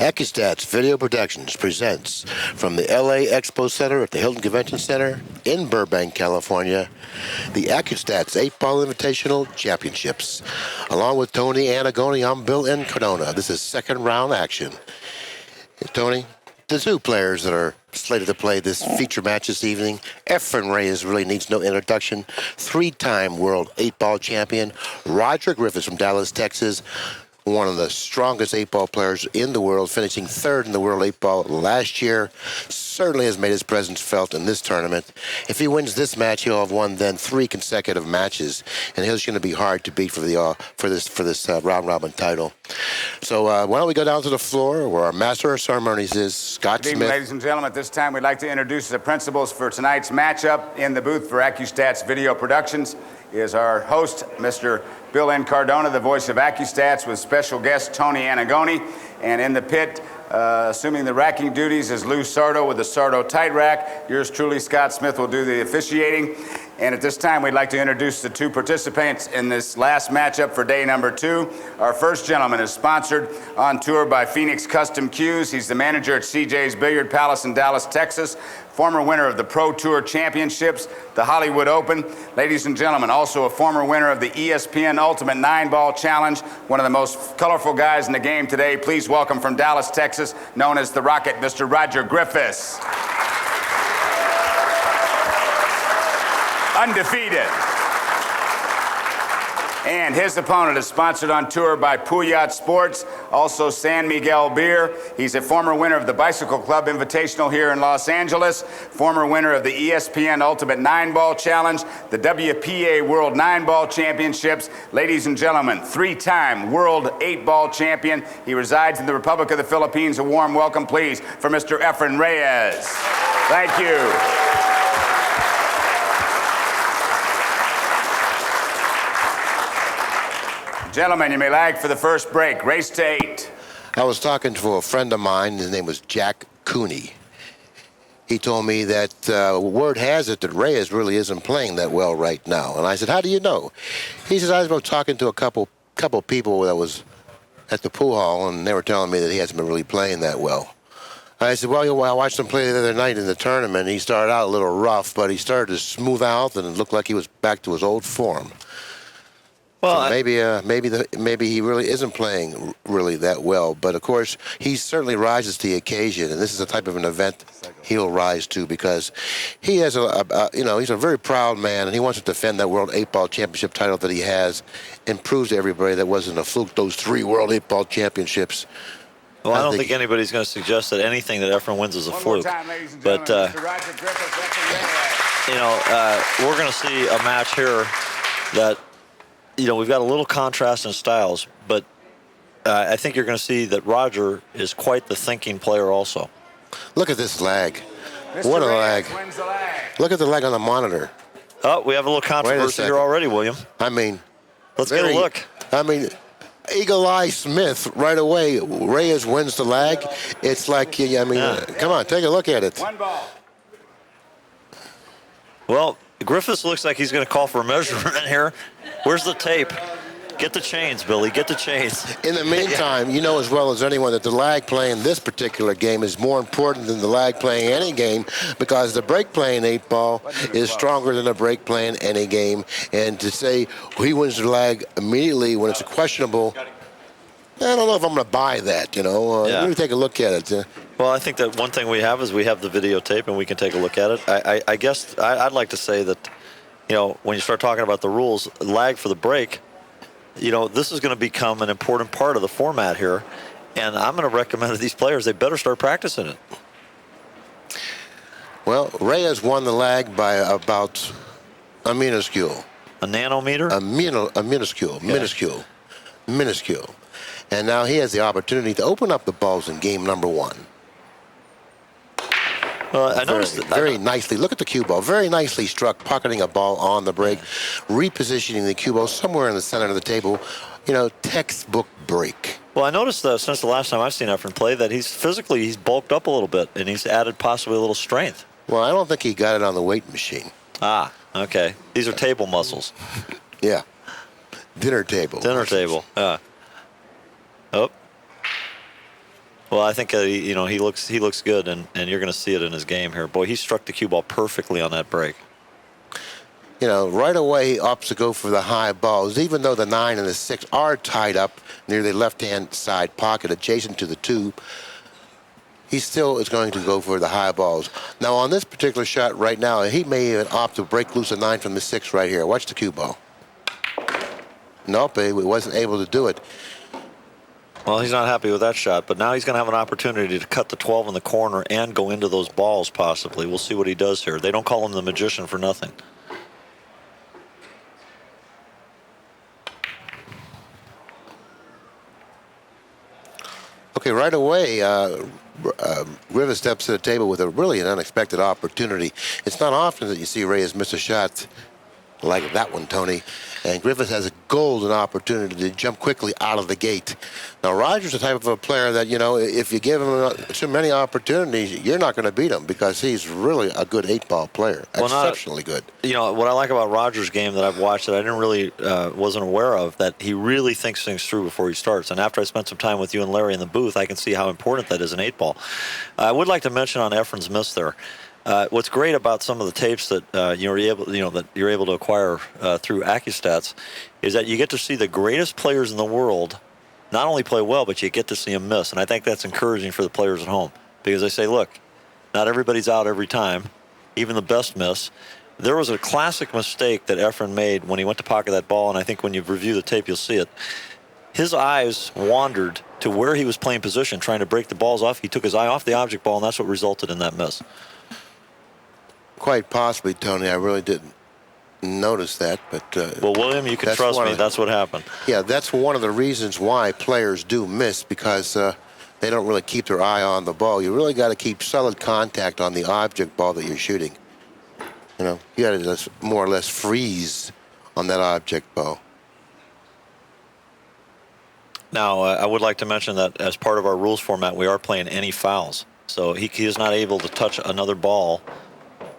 ACCU-STAS Video Productions presents from the LA Expo Center at the Hilton Convention Center in Burbank, California, the Accu-Stats 8-Ball Invitational Championships. Along with Tony Annigoni, I'm Bill Incardona. This is second round action. Tony, the two players that are slated to play this feature match this evening, Efren REYES really needs no introduction. Three-time world 8-ball champion, Roger Griffis from Dallas, Texas, one of the strongest 8-ball players in the world, finishing third in the world 8-ball last year, certainly has made his presence felt in this tournament. If he wins this match, he'll have won then 3 consecutive matches, and he's going to be hard to beat for this round robin title. So why don't we go down to the floor where our master of ceremonies is Scott Good evening, Smith. ladies and gentlemen. At this time, we'd like to introduce the principals for tonight's matchup. In the booth for Accu-Stats Video Productions is our host, Mr. Bill Incardona, the voice of Accu-Stats, with special guest Tony Annigoni. And in the pit, assuming the racking duties, is Lou Sardo with the Sardo tight rack. Yours truly, Scott Smith, will do the officiating. And at this time, we'd like to introduce the two participants in this last matchup for day number 2. Our first gentleman is sponsored on tour by Phoenix Custom Cues. He's the manager at CJ's Billiard Palace in Dallas, Texas, former winner of the Pro Tour Championships, the Hollywood Open. Ladies and gentlemen, also a former winner of the ESPN Ultimate 9-Ball Challenge, one of the most colorful guys in the game today. Please welcome from Dallas, Texas, known as the Rocket, Mr. Roger Griffis. Undefeated. And his opponent is sponsored on tour by Pouillat Sports, also San Miguel Beer. He's a former winner of the Bicycle Club Invitational here in Los Angeles, former winner of the ESPN Ultimate 9-Ball Challenge, the WPA World 9-Ball Championships. Ladies and gentlemen, 3-time World 8-Ball Champion. He resides in the Republic of the Philippines. A warm welcome, please, for Mr. Efren REYES. Thank you. Gentlemen, you may lag for the first break. Race to 8. I was talking to a friend of mine. His name was Jack Cooney. He told me that word has it that Reyes really isn't playing that well right now. And I said, how do you know? He says, I was talking to a couple people that was at the pool hall, and they were telling me that he hasn't been really playing that well. I said, well, I watched him play the other night in the tournament. He started out a little rough, but he started to smooth out, and it looked like he was back to his old form. Well, so maybe he really isn't playing really that well, but of course he certainly rises to the occasion, and this is the type of an event he'll rise to because he has he's a very proud man, and he wants to defend that World 8-Ball Championship title that he has, and proves to everybody that wasn't a fluke. Those 3 World 8-Ball Championships. Well, I don't think anybody's going to suggest that anything that Efren wins is a fluke. But we're going to see a match here that. We've got a little contrast in styles, but I think you're going to see that Roger is quite the thinking player also. Look at this lag. What a lag. Look at the lag on the monitor. Oh, we have a little controversy here already, William. I mean, let's get a look. I mean, Eagle Eye Smith right away. Reyes wins the lag. It's like, come on, take a look at it. 1 ball. Well, Griffis looks like he's going to call for a measurement here. Where's the tape? Get the chains, Billy. Get the chains. In the meantime, you know as well as anyone that the lag play in this particular game is more important than the lag play in any game because the break play in 8-ball is stronger than the break play in any game. And to say he wins the lag immediately when it's questionable, I don't know if I'm going to buy that, Let me take a look at it. Well, I think that one thing we have is we have the videotape and we can take a look at it. I guess I'd like to say that, when you start talking about the rules, lag for the break, this is going to become an important part of the format here. And I'm going to recommend to these players, they better start practicing it. Well, Reyes won the lag by about a minuscule. A nanometer? A minuscule. And now he has the opportunity to open up the balls in game number 1. I noticed very nicely. Look at the cue ball. Very nicely struck, pocketing a ball on the break, repositioning the cue ball somewhere in the center of the table. Textbook break. Well, I noticed since the last time I've seen Efren play that he's bulked up a little bit and he's added possibly a little strength. Well, I don't think he got it on the weight machine. Ah, okay. These are table muscles. Yeah. Dinner table. Dinner table. Oh. Well, I think he looks good, and you're going to see it in his game here. Boy, he struck the cue ball perfectly on that break. Right away he opts to go for the high balls, even though the 9 and the 6 are tied up near the left-hand side pocket adjacent to the 2. He still is going to go for the high balls. Now, on this particular shot right now, he may even opt to break loose a 9 from the 6 right here. Watch the cue ball. Nope, he wasn't able to do it. Well, he's not happy with that shot, but now he's going to have an opportunity to cut the 12 in the corner and go into those balls possibly. We'll see what he does here. They don't call him the magician for nothing. Okay, right away, Griffis steps to the table with an unexpected opportunity. It's not often that you see Reyes miss a shot like that one, Tony. And Griffis has a golden opportunity to jump quickly out of the gate. Now, Roger's the type of a player that, if you give him too many opportunities, you're not going to beat him because he's really a good 8-ball player. Exceptionally good. What I like about Roger's game that I've watched that I didn't really, wasn't aware of, that he really thinks things through before he starts. And after I spent some time with you and Larry in the booth, I can see how important that is in 8-ball. I would like to mention on Efren's miss there, what's great about some of the tapes that you're able to acquire through Accu-Stats is that you get to see the greatest players in the world not only play well, but you get to see them miss. And I think that's encouraging for the players at home because they say, look, not everybody's out every time, even the best miss. There was a classic mistake that Efren made when he went to pocket that ball, and I think when you review the tape, you'll see it. His eyes wandered to where he was playing position, trying to break the balls off. He took his eye off the object ball, and that's what resulted in that miss. Quite possibly, Tony. I really didn't notice that, but well, William, you can trust me. That's what happened. Yeah, that's one of the reasons why players do miss, because they don't really keep their eye on the ball. You really got to keep solid contact on the object ball that you're shooting. You got to just more or less freeze on that object ball. Now, I would like to mention that as part of our rules format, we are playing any fouls, so he is not able to touch another ball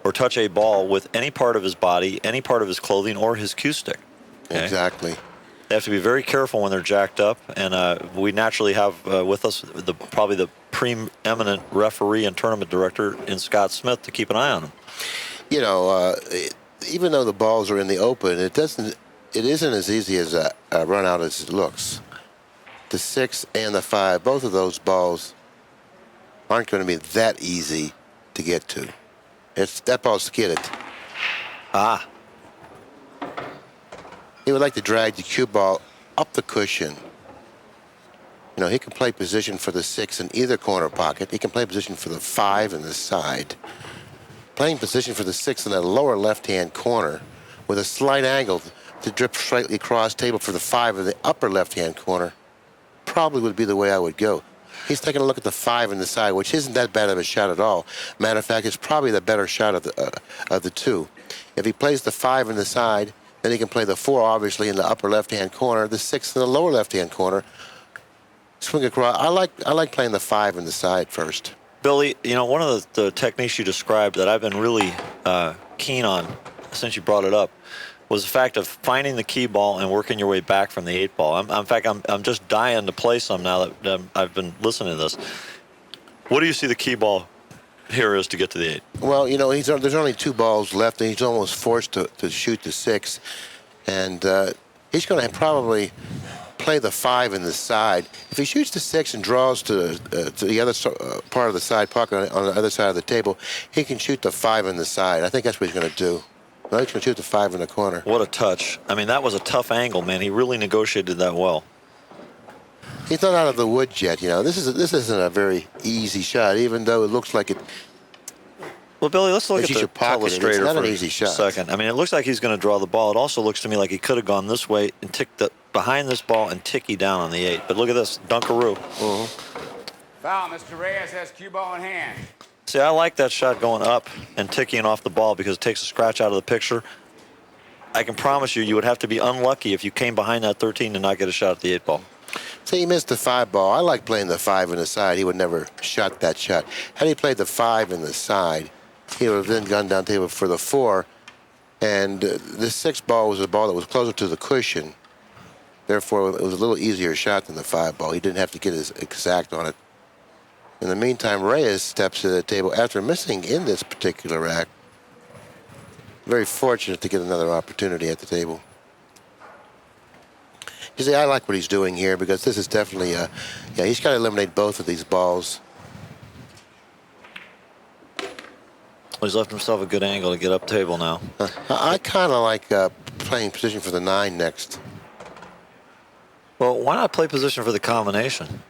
or touch a ball with any part of his body, any part of his clothing, or his cue stick. Okay? Exactly. They have to be very careful when they're jacked up, and we naturally have with us probably the preeminent referee and tournament director in Scott Smith to keep an eye on him. Even though the balls are in the open, it isn't as easy as a run out as it looks. The 6 and the 5, both of those balls aren't going to be that easy to get to. That ball's skidded. He would like to drag the cue ball up the cushion. He can play position for the 6 in either corner pocket. He can play position for the 5 in the side. Playing position for the 6 in the lower left-hand corner with a slight angle to drip slightly across table for the 5 in the upper left-hand corner probably would be the way I would go. He's taking a look at the 5 in the side, which isn't that bad of a shot at all. Matter of fact, it's probably the better shot of the two. If he plays the 5 in the side, then he can play the 4, obviously, in the upper left-hand corner, the 6 in the lower left-hand corner. Swing across. I like playing the 5 in the side first. Billy, one of the techniques you described that I've been really keen on since you brought it up was the fact of finding the key ball and working your way back from the 8-ball. In fact, I'm just dying to play some now that I've been listening to this. What do you see the key ball here is to get to the 8? Well, there's only 2 balls left, and he's almost forced to shoot the 6. And he's going to probably play the 5 in the side. If he shoots the 6 and draws to the other part of the side pocket on the other side of the table, he can shoot the 5 in the side. I think that's what he's going to do. No, he's going to shoot the 5 in the corner. What a touch. I mean, that was a tough angle, man. He really negotiated that well. He's not out of the woods yet. This isn't a very easy shot, even though it looks like it. Well, Billy, let's look at the telestrator for an easy shot. Second. I mean, it looks like he's going to draw the ball. It also looks to me like he could have gone this way and ticked behind this ball and ticky down on the 8. But look at this, dunkaroo. Foul. Mr. Reyes has cue ball in hand. See, I like that shot going up and ticking off the ball because it takes a scratch out of the picture. I can promise you would have to be unlucky if you came behind that 13 to not get a shot at the 8-ball. So he missed the 5 ball. I like playing the 5 in the side. He would never shot that shot. Had he played the 5 in the side, he would have then gone down table for the 4. And the 6 ball was a ball that was closer to the cushion. Therefore, it was a little easier shot than the 5 ball. He didn't have to get as exact on it. In the meantime, Reyes steps to the table after missing in this particular act. Very fortunate to get another opportunity at the table. You see, I like what he's doing here because this is definitely, yeah, he's got to eliminate both of these balls. He's left himself a good angle to get up table now. I kind of like playing position for the 9 next. Well, why not play position for the combination?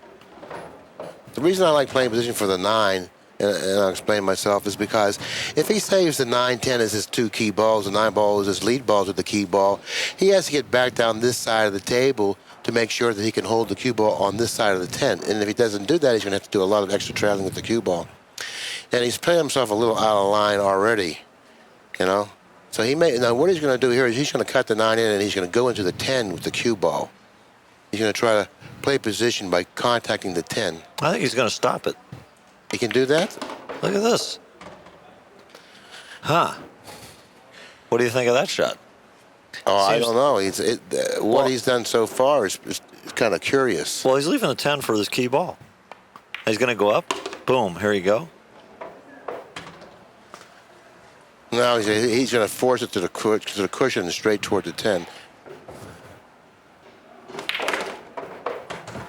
The reason I like playing position for the 9, and I'll explain myself, is because if he saves the 9-10 as his 2 key balls, the 9 ball is his lead balls with the key ball, he has to get back down this side of the table to make sure that he can hold the cue ball on this side of the 10. And if he doesn't do that, he's going to have to do a lot of extra traveling with the cue ball. And he's playing himself a little out of line already, you know. So now what he's going to do here is he's going to cut the 9 in and he's going to go into the 10 with the cue ball. He's going to try to play position by contacting the 10. I think he's going to stop it. He can do that? Look at this. Huh. What do you think of that shot? Oh, I don't know. What he's done so far is kind of curious. Well, he's leaving the 10 for this key ball. He's going to go up. Boom. Here you go. Now he's going to force it to the cushion and straight toward the 10.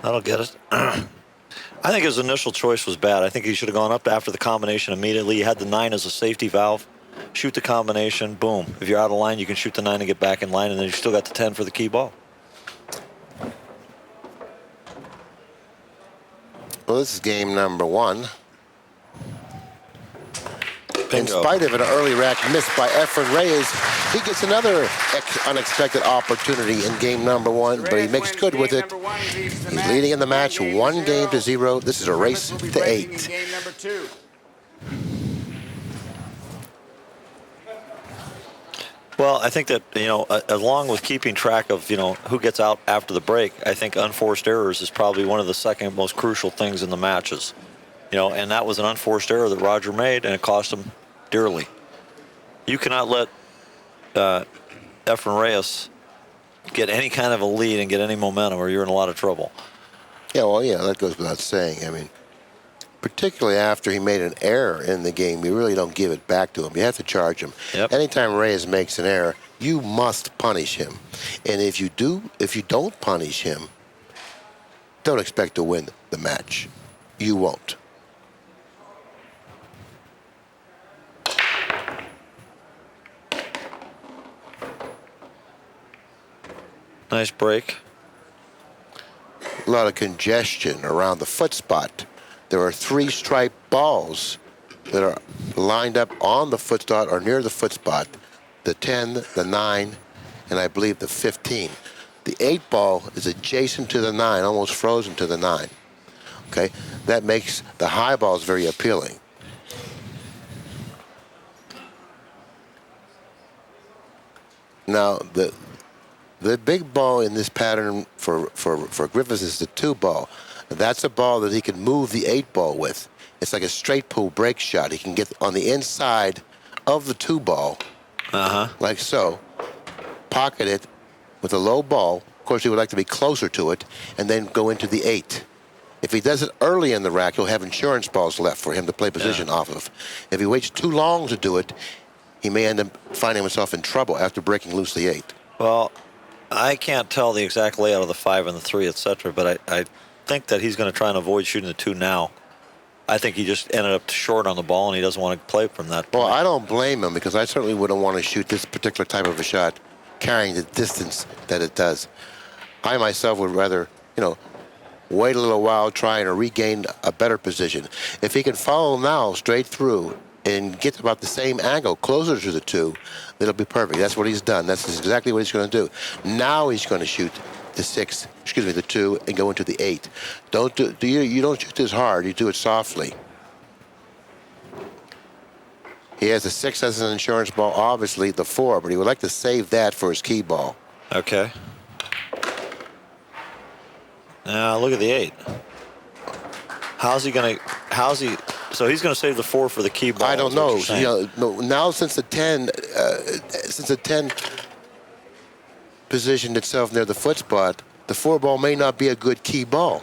That'll get it. I think his initial choice was bad. I think he should have gone up after the combination immediately. He had the 9 as a safety valve. Shoot the combination. Boom. If you're out of line, you can shoot the 9 and get back in line, and then you still got the 10 for the key ball. Well, this is game number 1. In Bingo. spite of an early rack missed by Efren Reyes, he gets another unexpected opportunity in game number 1, but he makes good with it. He's leading in the match 1-0. This is a race to 8. Well, I think that, along with keeping track of, who gets out after the break, I think unforced errors is probably one of the second most crucial things in the matches. And that was an unforced error that Roger made, and it cost him dearly. You cannot let Efren Reyes get any kind of a lead and get any momentum, or you're in a lot of trouble. Yeah, well, yeah, that goes without saying. I mean, particularly after he made an error in the game, you really don't give it back to him. You have to charge him. Yep. Anytime Reyes makes an error, you must punish him. And if you don't punish him, don't expect to win the match. You won't. Nice break. A lot of congestion around the foot spot. There are 3 striped balls that are lined up on the foot spot or near the foot spot. The 10, the 9, and I believe the 15. The 8 ball is adjacent to the 9, almost frozen to the 9. Okay, that makes the high balls very appealing. Now, the big ball in this pattern for Griffis is the 2 ball. That's a ball that he can move the 8 ball with. It's like a straight pull break shot. He can get on the inside of the 2 ball, like so, pocket it with a low ball. Of course, he would like to be closer to it, and then go into the 8. If he does it early in the rack, he'll have insurance balls left for him to play position off of. If he waits too long to do it, he may end up finding himself in trouble after breaking loose the 8. Well, I can't tell the exact layout of the 5 and the 3, etc., but I think that he's going to try and avoid shooting the 2 now. I think he just ended up short on the ball, and he doesn't want to play from that point. Well, I don't blame him, because I certainly wouldn't want to shoot this particular type of a shot carrying the distance that it does. I myself would rather, wait a little while, trying to regain a better position. If he can follow now straight through and get about the same angle, closer to the 2, it'll be perfect. That's what he's done. That's exactly what he's going to do. Now he's going to shoot the 2, and go into the 8. You don't shoot this hard. You do it softly. He has the 6 as an insurance ball, obviously the 4, but he would like to save that for his key ball. Okay. Now look at the 8. So he's going to save the 4 for the key ball. I don't know. Now since the 10 positioned itself near the foot spot, the 4 ball may not be a good key ball.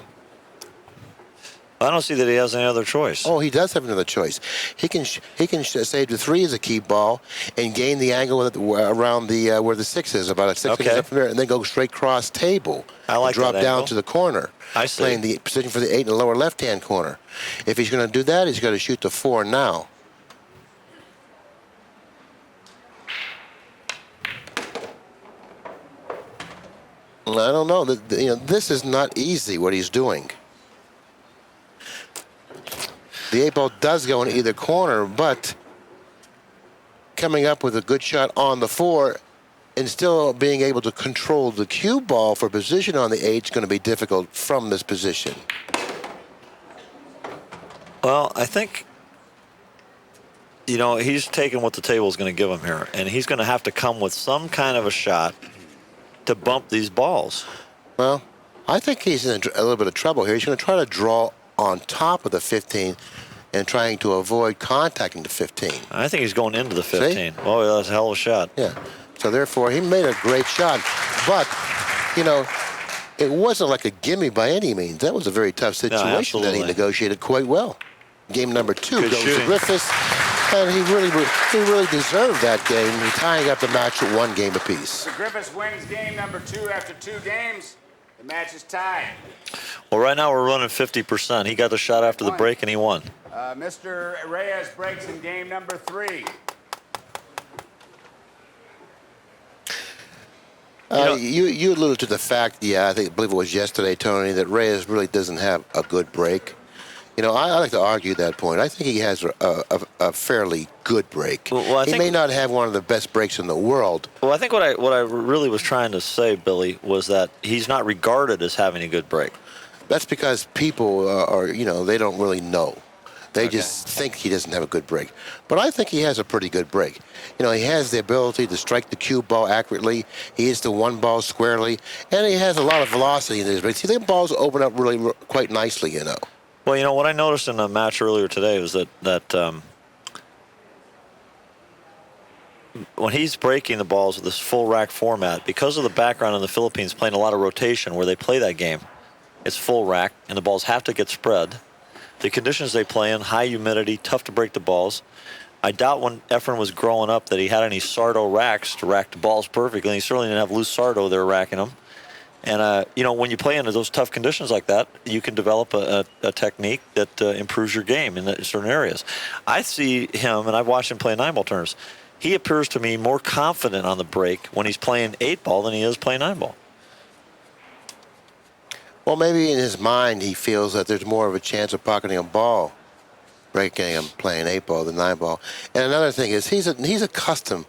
I don't see that he has any other choice. Oh, he does have another choice. He can save the 3 as a key ball and gain the angle around the where the 6 is, about a 6 inches up from there, and then go straight cross table. I like drop that down angle. to the corner. I see. Playing the position for the 8 in the lower left-hand corner. If he's going to do that, he's got to shoot the 4 now. I don't know. This is not easy, what he's doing. The 8 ball does go in either corner, but coming up with a good shot on the 4 and still being able to control the cue ball for position on the 8 is going to be difficult from this position. Well, I think, he's taking what the table is going to give him here, and he's going to have to come with some kind of a shot to bump these balls. Well, I think he's in a little bit of trouble here. He's going to try to draw on top of the 15 and trying to avoid contacting the 15. I think he's going into the 15. See? Oh, that's a hell of a shot. Yeah. So therefore, he made a great shot. But, it wasn't like a gimme by any means. That was a very tough situation that he negotiated quite well. Game number 2 Good goes shooting. to Griffis, and he really deserved that game, tying up the match at 1 game apiece. So Griffis wins game number 2 after 2 games. The match is tied. Well, right now we're running 50%. He got the shot after the break, and he won. Mr. Reyes breaks in game number 3. You alluded to the fact, I believe it was yesterday, Tony, that Reyes really doesn't have a good break. I like to argue that point. I think he has a fairly good break. Well, he may not have one of the best breaks in the world. Well, I think what I really was trying to say, Billy, was that he's not regarded as having a good break. That's because people they don't really know. They just think he doesn't have a good break. But I think he has a pretty good break. He has the ability to strike the cue ball accurately. He hits the 1 ball squarely. And he has a lot of velocity in his break. See, the balls open up really quite nicely, Well, what I noticed in the match earlier today was that when he's breaking the balls with this full rack format, because of the background in the Philippines playing a lot of rotation where they play that game, it's full rack, and the balls have to get spread. The conditions they play in, high humidity, tough to break the balls. I doubt when Efren was growing up that he had any Sardo racks to rack the balls perfectly. He certainly didn't have loose Sardo there racking them. And, when you play under those tough conditions like that, you can develop a technique that improves your game in certain areas. I see him, and I've watched him play 9-ball tournaments. He appears to me more confident on the break when he's playing 8-ball than he is playing 9-ball. Well, maybe in his mind he feels that there's more of a chance of pocketing a ball, breaking him playing 8-ball than 9-ball. And another thing is he's accustomed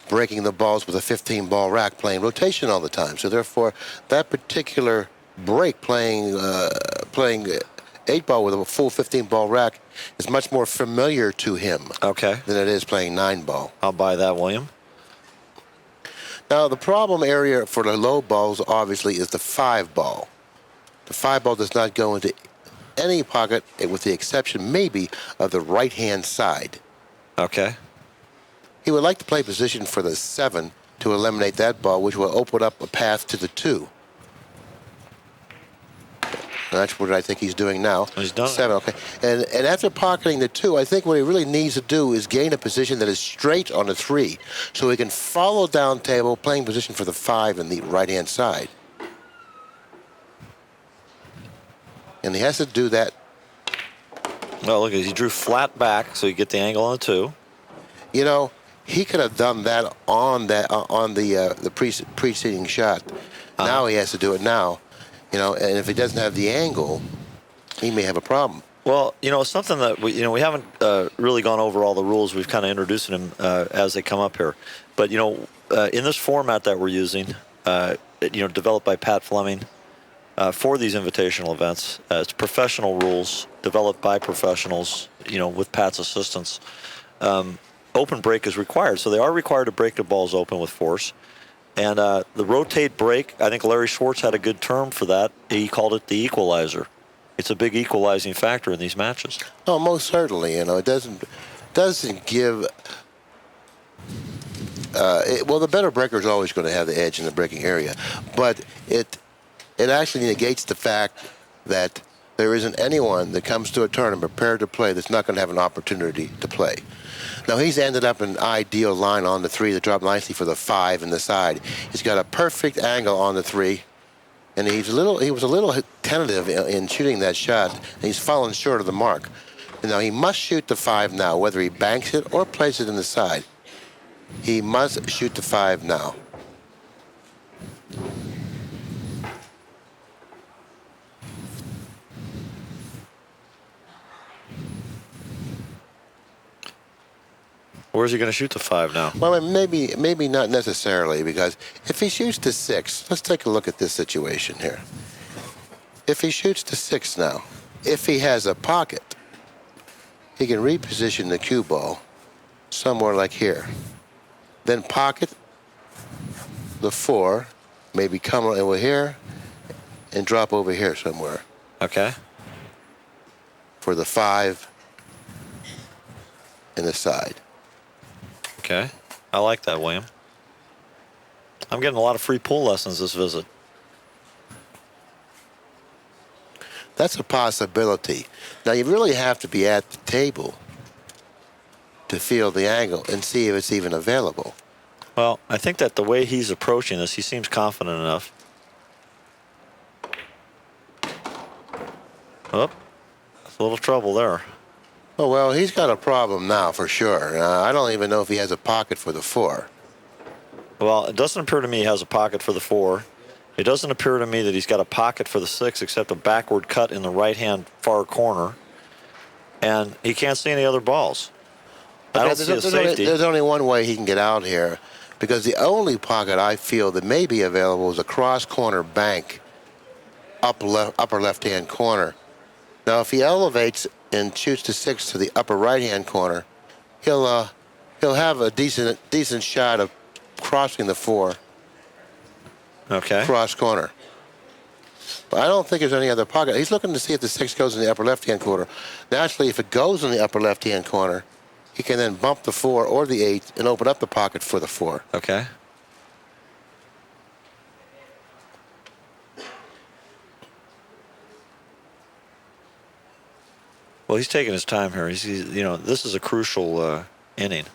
breaking the balls with a 15-ball rack, playing rotation all the time. So therefore, that particular break playing 8-ball with a full 15-ball rack is much more familiar to him than it is playing 9-ball. I'll buy that, William. Now, the problem area for the low balls, obviously, is the 5-ball. The 5-ball does not go into any pocket, with the exception, maybe, of the right-hand side. Okay. He would like to play position for the 7 to eliminate that ball, which will open up a path to the 2. And that's what I think he's doing now. He's done 7, okay. And after pocketing the 2, I think what he really needs to do is gain a position that is straight on the 3, so he can follow down table, playing position for the 5 in the right-hand side. And he has to do that. Well, look, he drew flat back, so you get the angle on the 2. He could have done that on the preceding shot. Now he has to do it now. And if he doesn't have the angle, he may have a problem. Well, something that we haven't really gone over all the rules. We've kind of introduced them as they come up here. But, in this format that we're using, developed by Pat Fleming for these invitational events, it's professional rules developed by professionals, with Pat's assistance. Open break is required. So they are required to break the balls open with force. And the rotate break, I think Larry Schwartz had a good term for that. He called it the equalizer. It's a big equalizing factor in these matches. Oh, most certainly. It doesn't give. The better breaker is always going to have the edge in the breaking area, but it actually negates the fact that there isn't anyone that comes to a tournament prepared to play that's not going to have an opportunity to play. Now, he's ended up in an ideal line on the 3 that dropped nicely for the 5 in the side. He's got a perfect angle on the 3, and he was a little tentative in shooting that shot, and he's fallen short of the mark. And now he must shoot the 5 now, whether he banks it or plays it in the side. He must shoot the 5 now. Where's he going to shoot the 5 now? Well, maybe not necessarily, because if he shoots the 6, let's take a look at this situation here. If he shoots the 6 now, if he has a pocket, he can reposition the cue ball somewhere like here. Then pocket the 4, maybe come over here and drop over here somewhere. Okay. For the 5 in the side. Okay. I like that, William. I'm getting a lot of free pool lessons this visit. That's a possibility. Now, you really have to be at the table to feel the angle and see if it's even available. Well, I think that the way he's approaching this, he seems confident enough. Oh, that's a little trouble there. Oh, well, he's got a problem now for sure. I don't even know if he has a pocket for the 4. Well, it doesn't appear to me he has a pocket for the 4. It doesn't appear to me that he's got a pocket for the 6 except a backward cut in the right-hand far corner. And he can't see any other balls. I don't see a safety. There's only one way he can get out here, because the only pocket I feel that may be available is a cross-corner bank, upper left-hand corner. Now, if he elevates and shoots the 6 to the upper right-hand corner, he'll have a decent shot of crossing the 4. Okay. Cross corner. But I don't think there's any other pocket. He's looking to see if the 6 goes in the upper left-hand corner. Naturally, if it goes in the upper left-hand corner, he can then bump the 4 or the 8 and open up the pocket for the 4. Okay. Well, he's taking his time here. He's this is a crucial inning.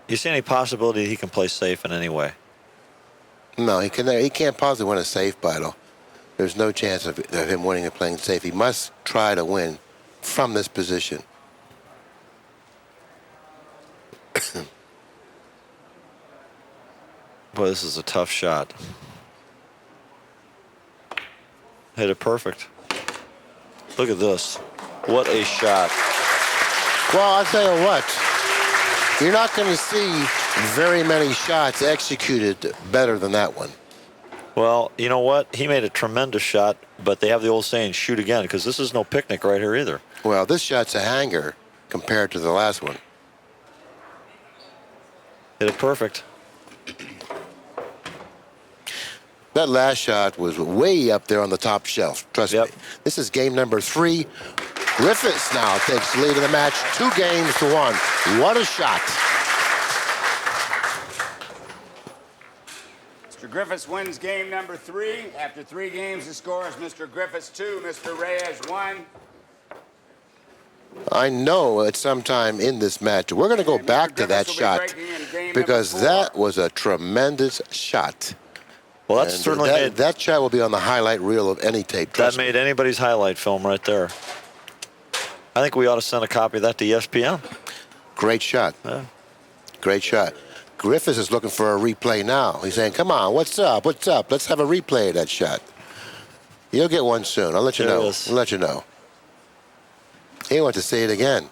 You see any possibility he can play safe in any way? No, he can't possibly win a safe battle. There's no chance of him winning and playing safe. He must try to win from this position. Boy, this is a tough shot. Hit it perfect. Look at this. What a shot. Well, I'll tell you what. You're not going to see very many shots executed better than that one. Well, you know what? He made a tremendous shot, but they have the old saying, shoot again, because this is no picnic right here either. Well, this shot's a hanger compared to the last one. Hit it perfect. That last shot was way up there on the top shelf. Trust me. This is game number 3. Griffis now takes the lead in the match, 2-1. What a shot. Mr. Griffis wins game number 3. After 3 games, the score is Mr. Griffis 2, Mr. Reyes 1. I know at some time in this match, we're going to go back to that shot because that was a tremendous shot. Well, that's certainly that shot will be on the highlight reel of any tape. That made anybody's highlight film right there. I think we ought to send a copy of that to ESPN. Great shot. Yeah. Great shot. Griffis is looking for a replay now. He's saying, come on, what's up? What's up? Let's have a replay of that shot. You'll get one soon. I'll let you know. I'll let you know. He wants to see it again.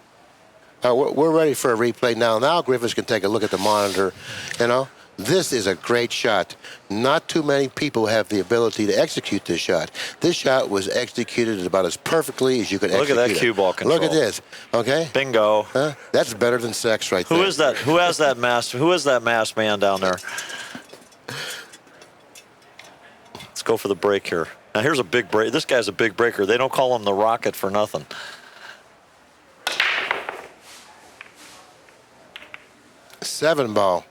We're ready for a replay now. Now Griffis can take a look at the monitor. This is a great shot. Not too many people have the ability to execute this shot. This shot was executed about as perfectly as you could execute it. Look at that cue ball control. Look at this. Okay? Bingo. That's better than sex right there. Who is that? Who has that mask? Who is that masked man down there? Let's go for the break here. Now here's a big break. This guy's a big breaker. They don't call him the Rocket for nothing. Seven ball.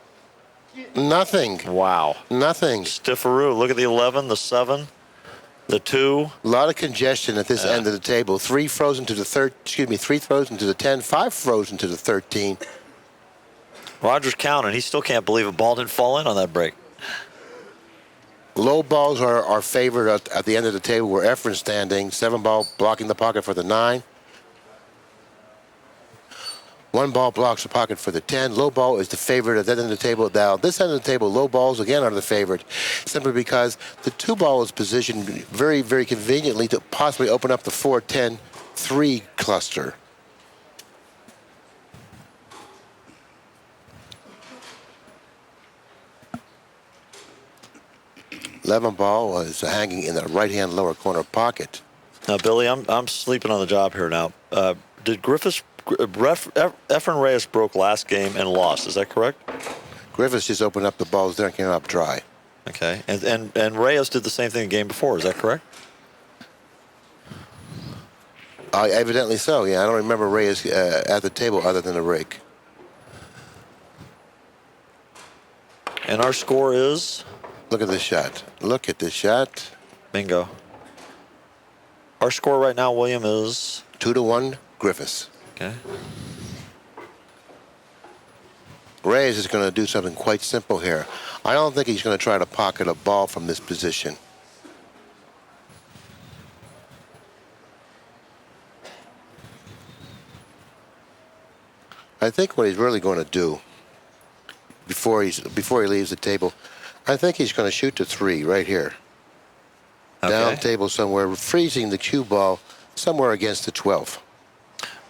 Nothing. Wow. Nothing. Stifferoo. Look at the 11, the 7, the 2. A lot of congestion at this end of the table. 3 frozen to the 3 frozen to the 10, 5 frozen to the 13. Roger's counting. He still can't believe a ball didn't fall in on that break. Low balls are favored at the end of the table where Efren's standing. 7 ball blocking the pocket for the 9. 1 ball blocks the pocket for the 10. Low ball is the favorite at that end of the table. Now, this end of the table, low balls again are the favorite, simply because the 2 ball is positioned very, very conveniently to possibly open up the 4-10-3 cluster. Eleven ball is hanging in the right-hand lower corner pocket. Now, Billy, I'm sleeping on the job here now. Did Griffis, Efren Reyes broke last game and lost? Is that correct? Griffis just opened up the balls there and came up dry. Okay, and Reyes did the same thing the game before. Is that correct? Evidently so. Yeah, I don't remember Reyes at the table other than a rake. And our score is. Look at this shot. Look at this shot. Bingo. Our score right now, William, is 2-1, Griffis. Okay. Reyes is going to do something quite simple here. I don't think he's going to try to pocket a ball from this position. I think what he's really going to do before he leaves the table, I think he's going to shoot the 3 right here. Okay. Down table somewhere, freezing the cue ball somewhere against the 12.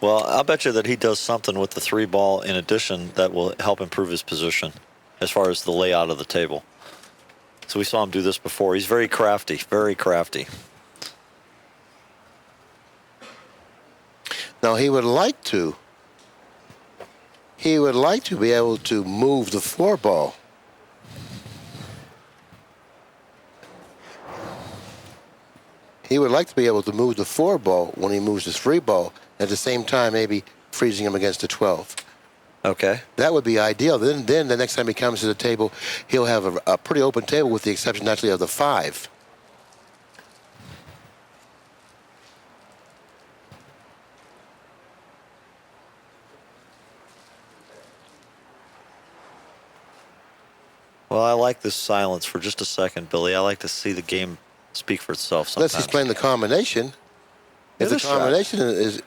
Well, I'll bet you that he does something with the 3 ball in addition that will help improve his position as far as the layout of the table. So we saw him do this before. He's very crafty, very crafty. Now he would like to be able to move the 4 ball. He would like to be able to move the 4 ball when he moves the 3 ball, at the same time maybe freezing him against the 12. Okay. That would be ideal. Then the next time he comes to the table, he'll have a pretty open table with the exception actually of the 5. Well, I like this silence for just a second, Billy. I like to see the game speak for itself sometimes. Let's explain the combination. If the combination is...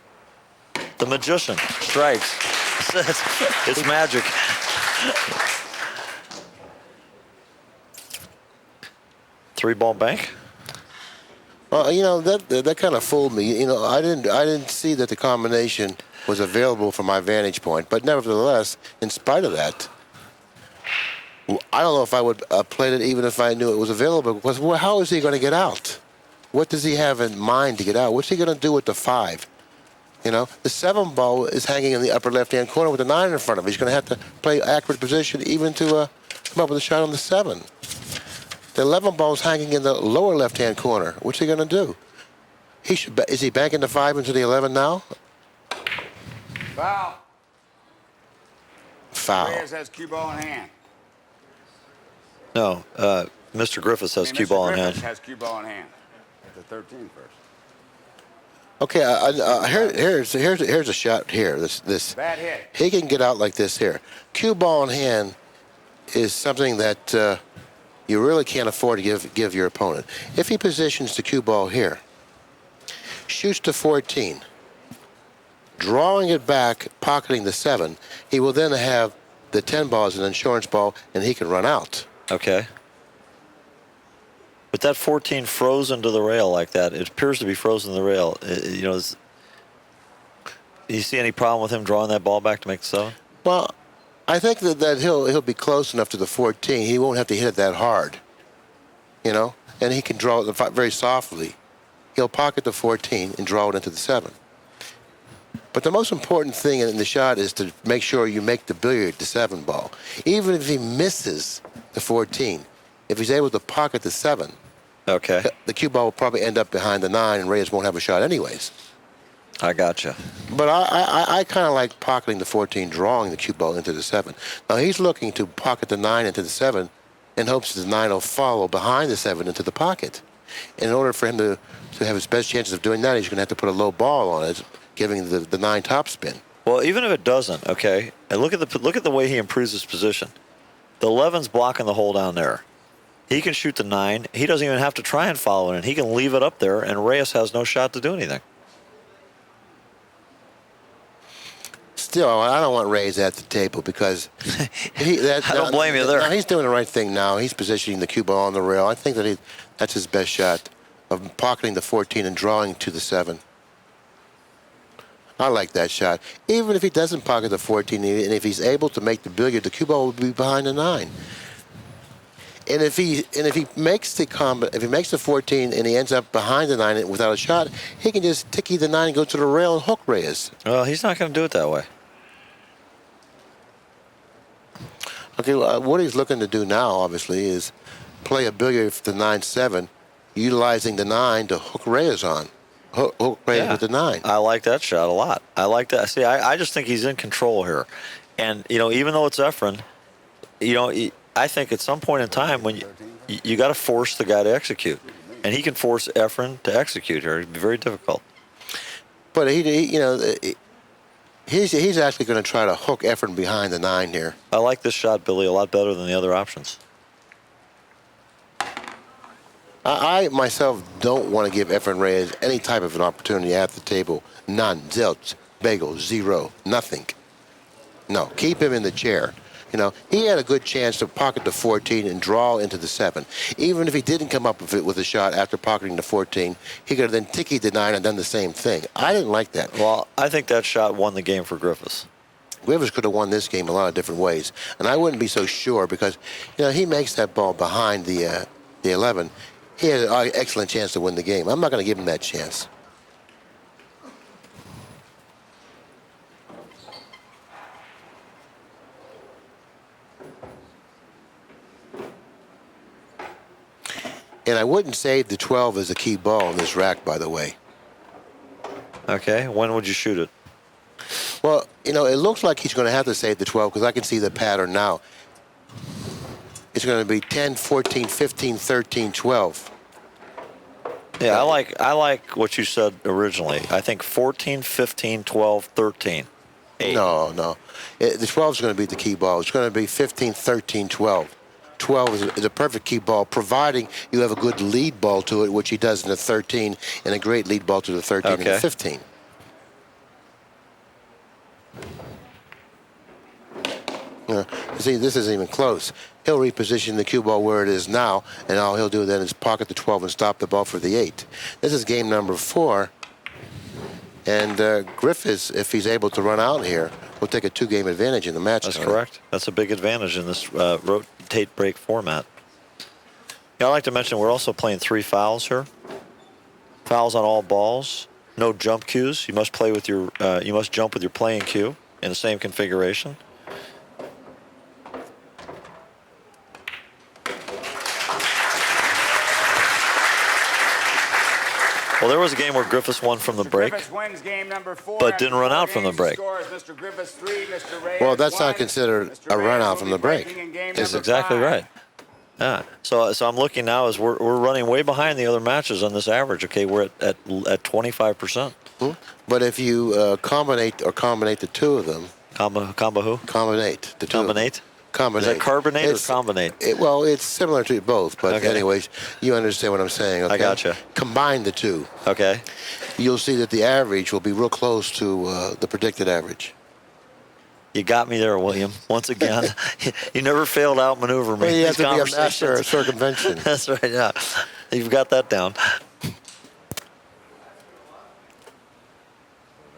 The magician strikes. It's magic. Three ball bank. Well, you know, that kind of fooled me. You know, I didn't see that the combination was available from my vantage point. But nevertheless, in spite of that, I don't know if I would have played it even if I knew it was available. Because how is he going to get out? What does he have in mind to get out? What's he going to do with the 5? You know, the 7 ball is hanging in the upper left-hand corner with the 9 in front of him. He's going to have to play accurate position even to come up with a shot on the 7. The 11 ball is hanging in the lower left-hand corner. What's he going to do? Is he banking the 5 into the 11 now? Foul. Foul. Reyes has cue ball in hand. No, Mr. Griffis has cue ball in hand. Griffis has cue ball in hand. At the 13 first. Okay, here's a shot here. This Bad hit. he can get out like this here. Cue ball in hand is something that you really can't afford to give your opponent. If he positions the cue ball here, shoots to 14, drawing it back, pocketing the 7, he will then have the 10 ball as an insurance ball, and he can run out. Okay. But that 14 frozen to the rail like that, it appears to be frozen to the rail. You know, do you see any problem with him drawing that ball back to make the 7? Well, I think that he'll be close enough to the 14. He won't have to hit it that hard, you know, and he can draw it very softly. He'll pocket the 14 and draw it into the 7. But the most important thing in the shot is to make sure you make the billiard the 7 ball. Even if he misses the 14, if he's able to pocket the 7, okay, the cue ball will probably end up behind the 9, and Reyes won't have a shot anyways. I gotcha. But I kind of like pocketing the 14, drawing the cue ball into the 7. Now he's looking to pocket the 9 into the 7 in hopes that the 9 will follow behind the 7 into the pocket. And in order for him to have his best chances of doing that, he's going to have to put a low ball on it, giving the 9 topspin. Well, even if it doesn't, okay, and look at the way he improves his position. The 11's blocking the hole down there. He can shoot the 9. He doesn't even have to try and follow it, and he can leave it up there, and Reyes has no shot to do anything. Still, I don't want Reyes at the table because I don't blame you there. He's doing the right thing now. He's positioning the cue ball on the rail. I think that that's his best shot of pocketing the 14 and drawing to the 7. I like that shot. Even if he doesn't pocket the 14, and if he's able to make the billiard, the cue ball will be behind the 9. And if he makes the 14 and he ends up behind the 9 without a shot, he can just ticky the 9 and go to the rail and hook Reyes. Well, he's not going to do it that way. Okay, what he's looking to do now, obviously, is play a billiard for the 9-7, utilizing the 9 to hook Reyes on. Hook Reyes with the 9. I like that shot a lot. I like that. See, I just think he's in control here. And, even though it's Efren, I think at some point in time when you got to force the guy to execute. And he can force Efren to execute here. It'd be very difficult. But he's actually going to try to hook Efren behind the 9 here. I like this shot, Billy, a lot better than the other options. I myself don't want to give Efren Reyes any type of an opportunity at the table. None. Zilch. Bagel. Zero. Nothing. No. Keep him in the chair. He had a good chance to pocket the 14 and draw into the 7. Even if he didn't come up with a shot after pocketing the 14, he could have then tickied the 9 and done the same thing. I didn't like that. Well, I think that shot won the game for Griffis. Griffis could have won this game a lot of different ways, and I wouldn't be so sure because, he makes that ball behind the 11. He had an excellent chance to win the game. I'm not going to give him that chance. And I wouldn't save the 12 as a key ball in this rack, by the way. Okay, when would you shoot it? Well, it looks like he's going to have to save the 12 because I can see the pattern now. It's going to be 10, 14, 15, 13, 12. Yeah, I like what you said originally. I think 14, 15, 12, 13. 8. No. The 12 is going to be the key ball. It's going to be 15, 13, 12. 12 is a perfect key ball, providing you have a good lead ball to it, which he does in the 13, and a great lead ball to the 13 and the 15. See, this isn't even close. He'll reposition the cue ball where it is now, and all he'll do then is pocket the 12 and stop the ball for the 8. This is game number 4. And Griffis, if he's able to run out here, will take a 2-game advantage in the match. That's correct. That's a big advantage in this rotate break format. I'd like to mention we're also playing 3 fouls here. Fouls on all balls. No jump cues. You must play with your. You must jump with your playing cue in the same configuration. Well, there was a game where Griffis won from the break, wins game number 4 but didn't run out from the break. Mr. Griffis 3, Mr. Reyes Well, that's 1. not considered a run out from the break. That's exactly right. Yeah. So I'm looking now as we're running way behind the other matches on this average. Okay, we're at 25%. But if you combinate the 2 of them. Combo who? Combinate the 2. Combinate? Combinate. Is that carbonate or combinate? Well, it's similar to both, but anyways, you understand what I'm saying. Okay? I gotcha. Combine the 2. Okay. You'll see that the average will be real close to the predicted average. You got me there, William. Once again, you never failed to outmaneuver me. Well, you have to be a master of circumvention. That's right, yeah. You've got that down.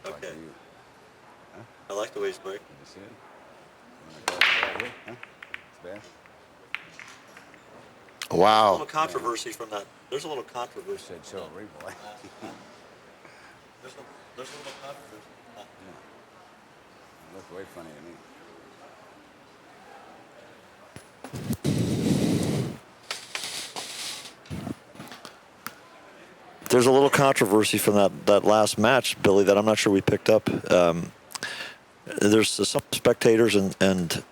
Okay. I like the way he's breaking. Wow. There's a little controversy from that. There's a little controversy. Said so, replay. There's a little controversy. It looked way funny to me. there's a little controversy from that last match, Billy, that I'm not sure we picked up. There's some spectators and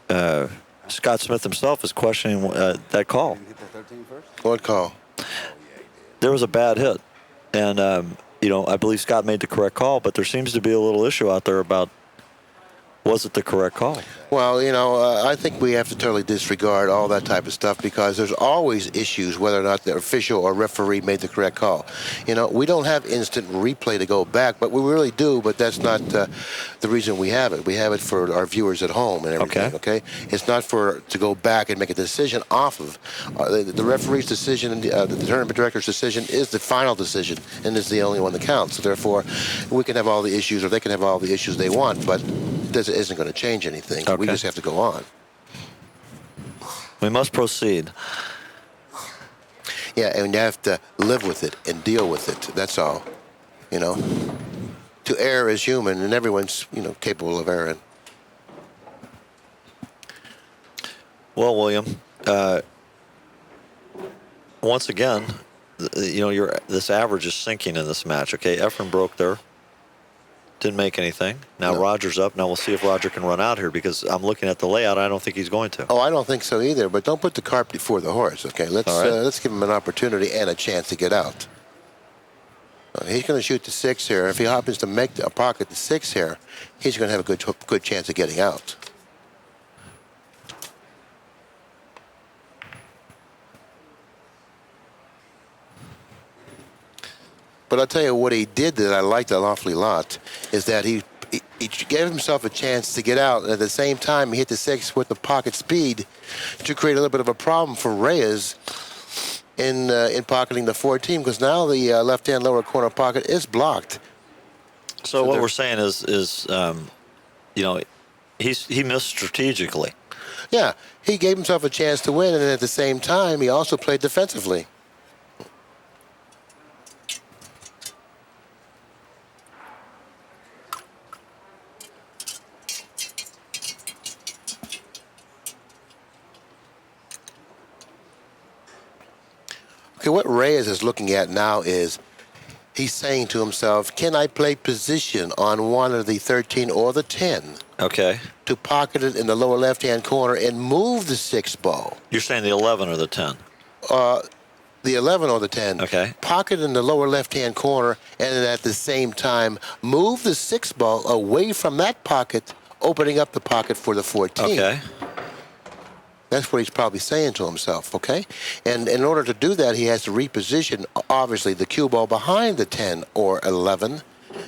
Scott Smith himself is questioning that call. What call? There was a bad hit, and I believe Scott made the correct call, but there seems to be a little issue out there about was it the correct call? Well, I think we have to totally disregard all that type of stuff because there's always issues whether or not the official or referee made the correct call. We don't have instant replay to go back, but we really do, but that's not the reason we have it. We have it for our viewers at home and everything, okay? It's not to go back and make a decision off of. The referee's decision and the tournament director's decision is the final decision and is the only one that counts. So therefore, we can have all the issues or they can have all the issues they want, but this isn't going to change anything. Okay. We just have to go on. We must proceed. Yeah, and you have to live with it and deal with it. That's all. To err is human, and everyone's capable of erring. Well, William, once again, this average is sinking in this match. Okay, Efren broke there. Didn't make anything. Now No. Roger's up. Now we'll see if Roger can run out here because I'm looking at the layout. I don't think he's going to. Oh, I don't think so either. But don't put the cart before the horse. Okay, let's give him an opportunity and a chance to get out. He's going to shoot the 6 here. If he happens to make a pocket the 6 here, he's going to have a good chance of getting out. But I'll tell you what he did that I liked an awfully lot is that he gave himself a chance to get out. And at the same time, he hit the 6 with the pocket speed to create a little bit of a problem for Reyes in pocketing the 14 because now the left-hand lower corner pocket is blocked. So what we're saying is he missed strategically. Yeah, he gave himself a chance to win, and at the same time, he also played defensively. Okay, what Reyes is looking at now is he's saying to himself, can I play position on one of the 13 or the 10? Okay. To pocket it in the lower left-hand corner and move the 6 ball. You're saying the 11 or the 10? The 11 or the 10. Okay. Pocket in the lower left-hand corner and at the same time move the 6 ball away from that pocket, opening up the pocket for the 14. Okay. That's what he's probably saying to himself, okay? And in order to do that, he has to reposition, obviously, the cue ball behind the 10 or 11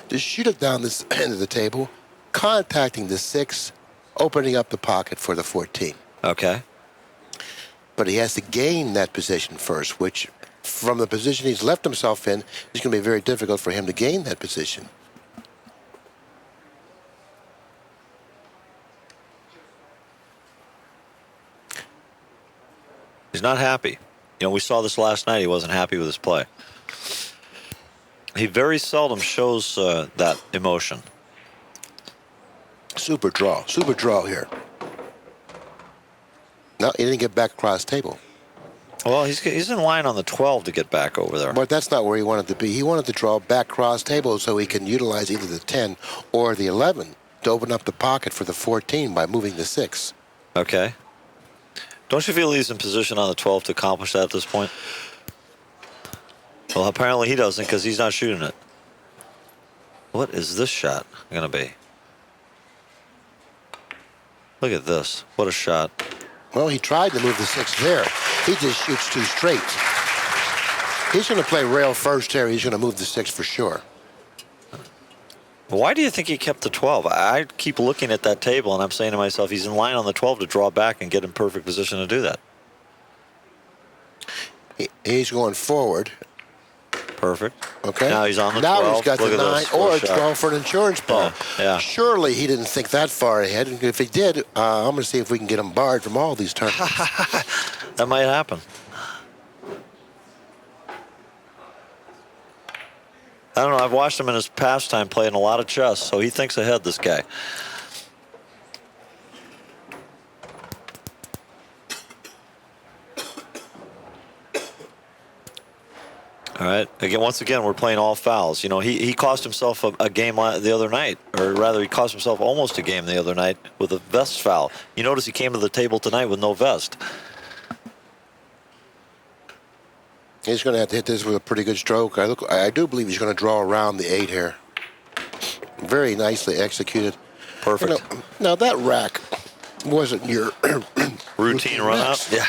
to shoot it down this end of the table, contacting the 6, opening up the pocket for the 14. Okay. But he has to gain that position first, which from the position he's left himself in, it's going to be very difficult for him to gain that position. He's not happy. We saw this last night. He wasn't happy with his play. He very seldom shows that emotion. Super draw here. No, he didn't get back across the table. Well, he's in line on the 12 to get back over there. But that's not where he wanted to be. He wanted to draw back cross table so he can utilize either the 10 or the 11 to open up the pocket for the 14 by moving the 6. Okay. Don't you feel he's in position on the 12 to accomplish that at this point? Well, apparently he doesn't because he's not shooting it. What is this shot going to be? Look at this. What a shot. Well, he tried to move the 6 there. He just shoots too straight. He's going to play rail first here. He's going to move the 6 for sure. Why do you think he kept the 12? I keep looking at that table, and I'm saying to myself, he's in line on the 12 to draw back and get in perfect position to do that. He's going forward. Perfect. Okay. Now he's on the 12. Now 12. he's got Look the at 9 this. or What a shot. 12 for an insurance ball. Yeah. Surely he didn't think that far ahead. And if he did, I'm going to see if we can get him barred from all these tournaments. That might happen. I don't know. I've watched him in his pastime playing a lot of chess, so he thinks ahead, this guy. All right. Again, once again, we're playing all fouls. You know, he cost himself a game the other night, or rather, he cost himself almost a game the other night with a vest foul. You notice he came to the table tonight with no vest. He's going to have to hit this with a pretty good stroke. I do believe he's going to draw around the 8 here. Very nicely executed. Perfect. Now that rack wasn't your routine run out. Yeah.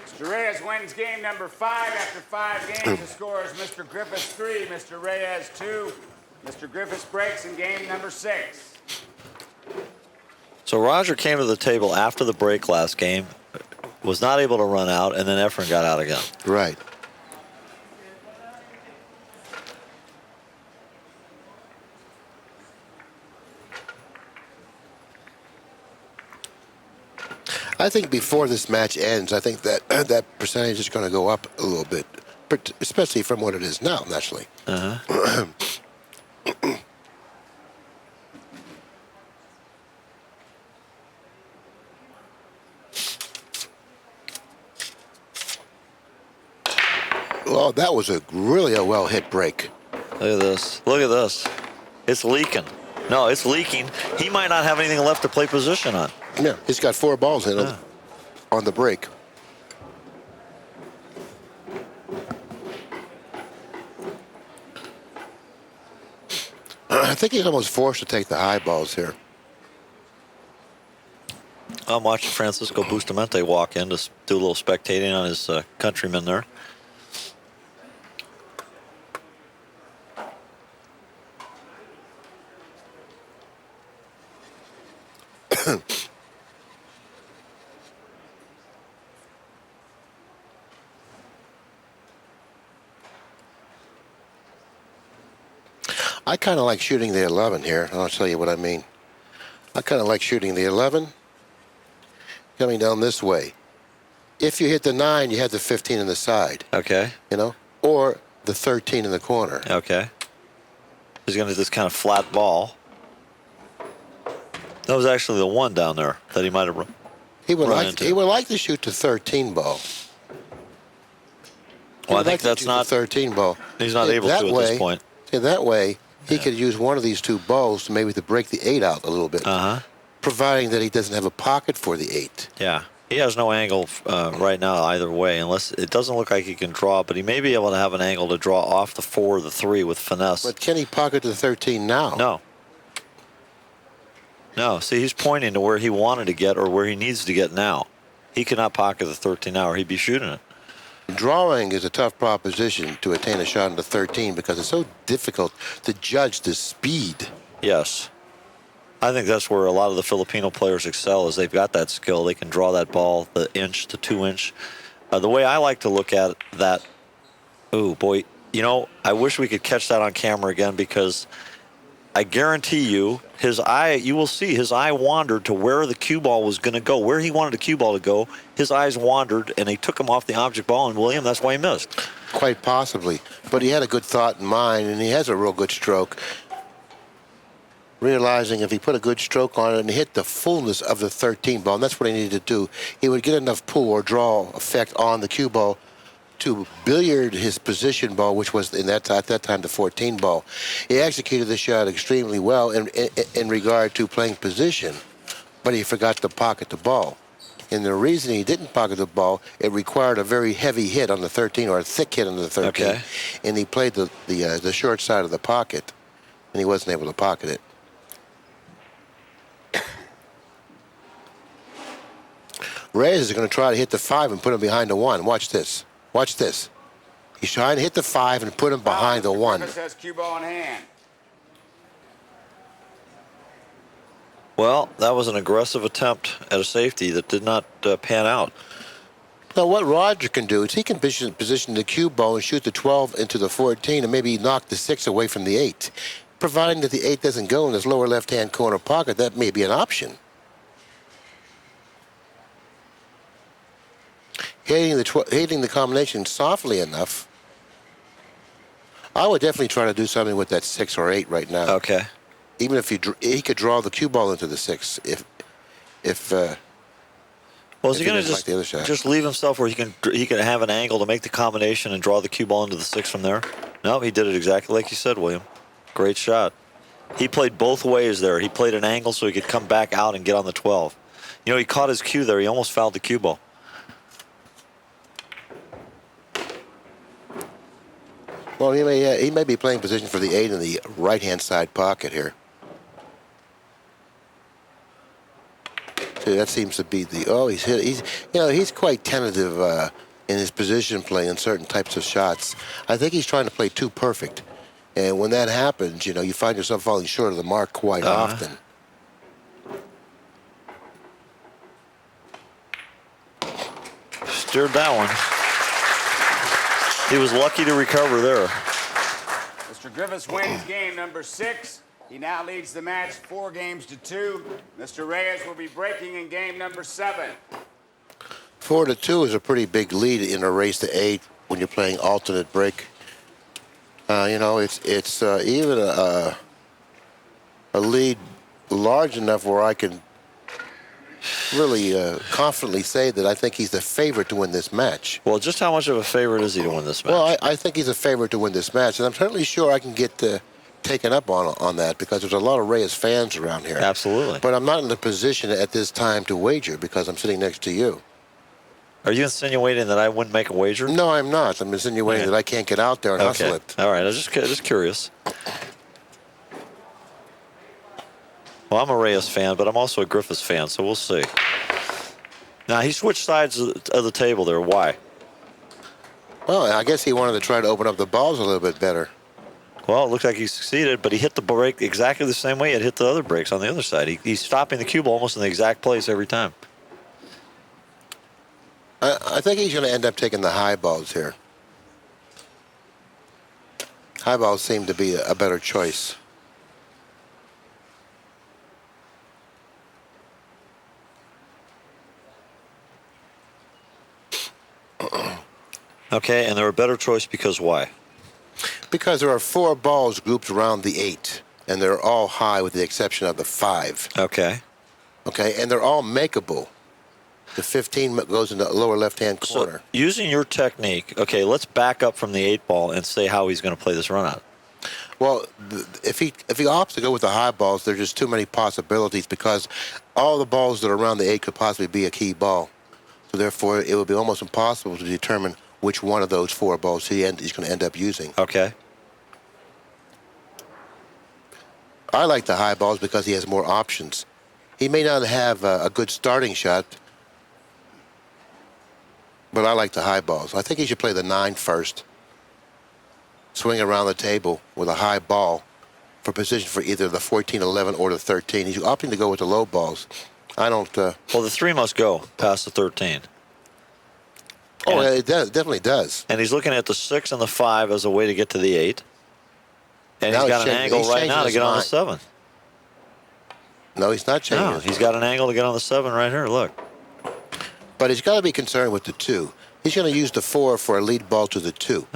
Mr. Reyes wins game number 5 after 5 games. The score is Mr. Griffis 3, Mr. Reyes 2. Mr. Griffis breaks in game number 6. So Roger came to the table after the break last game, was not able to run out, and then Efren got out again. Right. I think before this match ends, I think that that percentage is going to go up a little bit, especially from what it is now, naturally. Uh-huh. Well, that was really a well-hit break. Look at this. Look at this. It's leaking. No, it's leaking. He might not have anything left to play position on. Yeah, he's got 4 balls in it on the break. I think he's almost forced to take the high balls here. I'm watching Francisco Bustamante walk in to do a little spectating on his countrymen there. I kind of like shooting the 11 here. I'll tell you what I mean. I kind of like shooting the 11 coming down this way. If you hit the 9, you have the 15 in the side. Okay. You know, or the 13 in the corner. Okay. He's going to this kind of flat ball. That was actually the 1 down there that he might have run. He would like to shoot the 13 ball. Well, I think that's not 13 ball. He's not able to at this point. See, that way he could use one of these 2 balls to maybe to break the 8 out a little bit. Providing that he doesn't have a pocket for the 8. Yeah. He has no angle right now either way, unless it doesn't look like he can draw, but he may be able to have an angle to draw off the 4 or the 3 with finesse. But can he pocket the 13 now? No. No. See, he's pointing to where he wanted to get or where he needs to get now. He cannot pocket the 13 now or he'd be shooting it. Drawing is a tough proposition to attain a shot in the 13 because it's so difficult to judge the speed. Yes. I think that's where a lot of the Filipino players excel is they've got that skill. They can draw that ball the 1 to 2 inch. The way I like to look at that, oh boy, you know, I wish we could catch that on camera again because I guarantee you his eye, you will see his eye wandered to where the cue ball was going to go, where he wanted the cue ball to go. His eyes wandered and they took him off the object ball, and William, that's why he missed. Quite possibly. But he had a good thought in mind, and he has a real good stroke. Realizing if he put a good stroke on it and hit the fullness of the 13 ball, and that's what he needed to do, he would get enough pull or draw effect on the cue ball to billiard his position ball, which was at that time the 14 ball. He executed the shot extremely well in regard to playing position, but he forgot to pocket the ball. And the reason he didn't pocket the ball, it required a very heavy hit on the 13 or a thick hit on the 13. Okay. And he played the short side of the pocket, and he wasn't able to pocket it. Reyes is going to try to hit the 5 and put him behind the 1. Watch this. Watch this. He's trying to hit the 5 and put him behind the 1. Griffis has cue ball in hand. Well, that was an aggressive attempt at a safety that did not pan out. Now, what Roger can do is he can position the cue ball and shoot the 12 into the 14 and maybe knock the 6 away from the 8. Providing that the 8 doesn't go in his lower left-hand corner pocket, that may be an option. Hitting the combination softly enough, I would definitely try to do something with that 6 or 8 right now. Okay. even if he could draw the cue ball into the 6 if well, is he if he going to didn't like the other shot. just leave himself where he can have an angle to make the combination and draw the cue ball into the 6 from there? No, he did it exactly like you said, William. Great shot. He played both ways there. He played an angle so he could come back out and get on the 12. You know, he caught his cue there. He almost fouled the cue ball. Well, he may be playing position for the 8 in the right-hand side pocket here. So that seems to be the he's quite tentative in his position play in certain types of shots. I think he's trying to play too perfect, and when that happens, you find yourself falling short of the mark quite often. Steered that one. He was lucky to recover there. Mr. Griffis wins game number 6. He now leads the match 4-2. Mr. Reyes will be breaking in game number 7. 4-2 is a pretty big lead in a race to 8 when you're playing alternate break. It's even a lead large enough where I can really confidently say that I think he's the favorite to win this match. Well, just how much of a favorite is he to win this match? Well, I think he's a favorite to win this match, and I'm certainly sure I can get taken up on that because there's a lot of Reyes fans around here. Absolutely. But I'm not in the position at this time to wager because I'm sitting next to you. Are you insinuating that I wouldn't make a wager? No, I'm not. I'm insinuating that I can't get out there and hustle it. All right. I was just curious. Well, I'm a Reyes fan, but I'm also a Griffis fan, so we'll see. Now, he switched sides of the table there. Why? Well, I guess he wanted to try to open up the balls a little bit better. Well, it looks like he succeeded, but he hit the break exactly the same way he hit the other breaks on the other side. He's stopping the cue ball almost in the exact place every time. I think he's going to end up taking the high balls here. High balls seem to be a better choice. Okay, and they're a better choice because why? Because there are 4 balls grouped around the 8, and they're all high with the exception of the 5. Okay. Okay, and they're all makeable. The 15 goes in the lower left-hand corner. So, using your technique, okay, let's back up from the 8 ball and say how he's going to play this run out. Well, if he opts to go with the high balls, there's just too many possibilities because all the balls that are around the 8 could possibly be a key ball. So therefore, it would be almost impossible to determine which one of those 4 balls he's going to end up using. Okay. I like the high balls because he has more options. He may not have a good starting shot, but I like the high balls. I think he should play the 9 first. Swing around the table with a high ball for position for either the 14, 11, or the 13. He's opting to go with the low balls. I don't... Well, the 3 must go past the 13. Oh, it does, definitely does. And he's looking at the 6 and the 5 as a way to get to the 8. And he's got an angle right now to get on the 7. No, he's not changing. No, he's got an angle to get on the 7 right here. Look. But he's got to be concerned with the 2. He's going to use the 4 for a lead ball to the 2.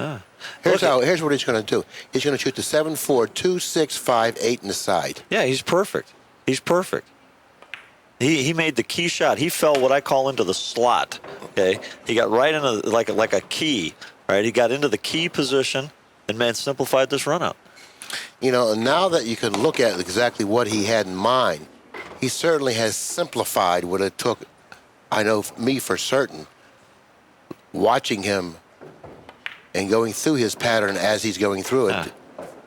Here's what he's going to do. He's going to shoot the 7, 4, 2, 6, 5, 8 in the side. Yeah, he's perfect. He's perfect. He made the key shot. He fell what I call into the slot. Okay, he got right into like a key. Right, he got into the key position and simplified this run out. Now that you can look at exactly what he had in mind, he certainly has simplified what it took. I know me for certain, watching him and going through his pattern as he's going through it.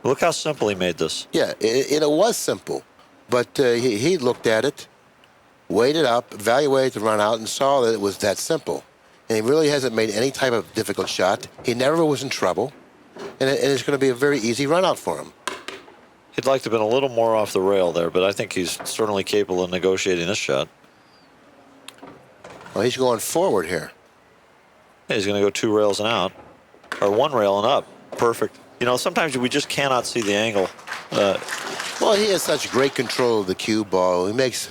Look how simple he made this. Yeah, it was simple, but he looked at it, weighed it up, evaluated the run out, and saw that it was that simple. And he really hasn't made any type of difficult shot. He never was in trouble, and it's going to be a very easy run out for him. He'd like to have been a little more off the rail there, but I think he's certainly capable of negotiating this shot. Well, he's going forward here. Yeah, he's going to go 2 rails and out, or 1 rail and up. Perfect. Sometimes we just cannot see the angle. Well, he has such great control of the cue ball. He makes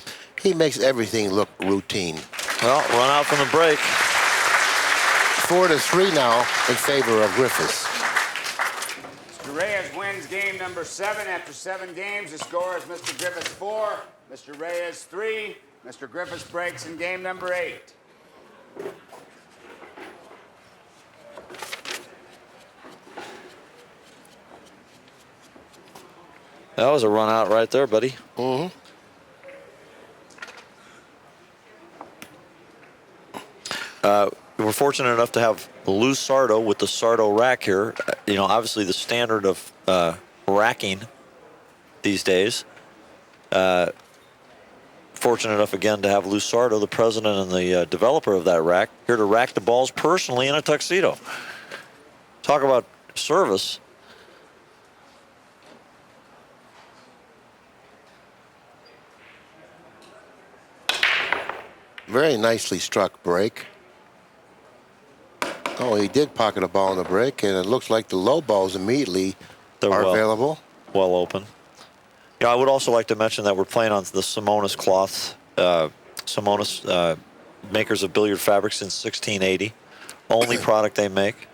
everything look routine. Well, run out from the break. 4-3 now in favor of Griffis. Mr. Reyes wins game number 7 after 7 games. The score is Mr. Griffis 4, Mr. Reyes 3. Mr. Griffis breaks in game number 8. That was a run out right there, buddy. Mm-hmm. We're fortunate enough to have Lou Sardo with the Sardo rack here. You know, obviously the standard of racking these days. Fortunate enough again to have Lou Sardo, the president and the developer of that rack, here to rack the balls personally in a tuxedo. Talk about service. Very nicely struck break. Oh, he did pocket a ball on the break, and it looks like the low balls immediately are available. Well open. Yeah, I would also like to mention that we're playing on the Simonis cloth. Simonis, makers of billiard fabrics since 1680. Only product they make.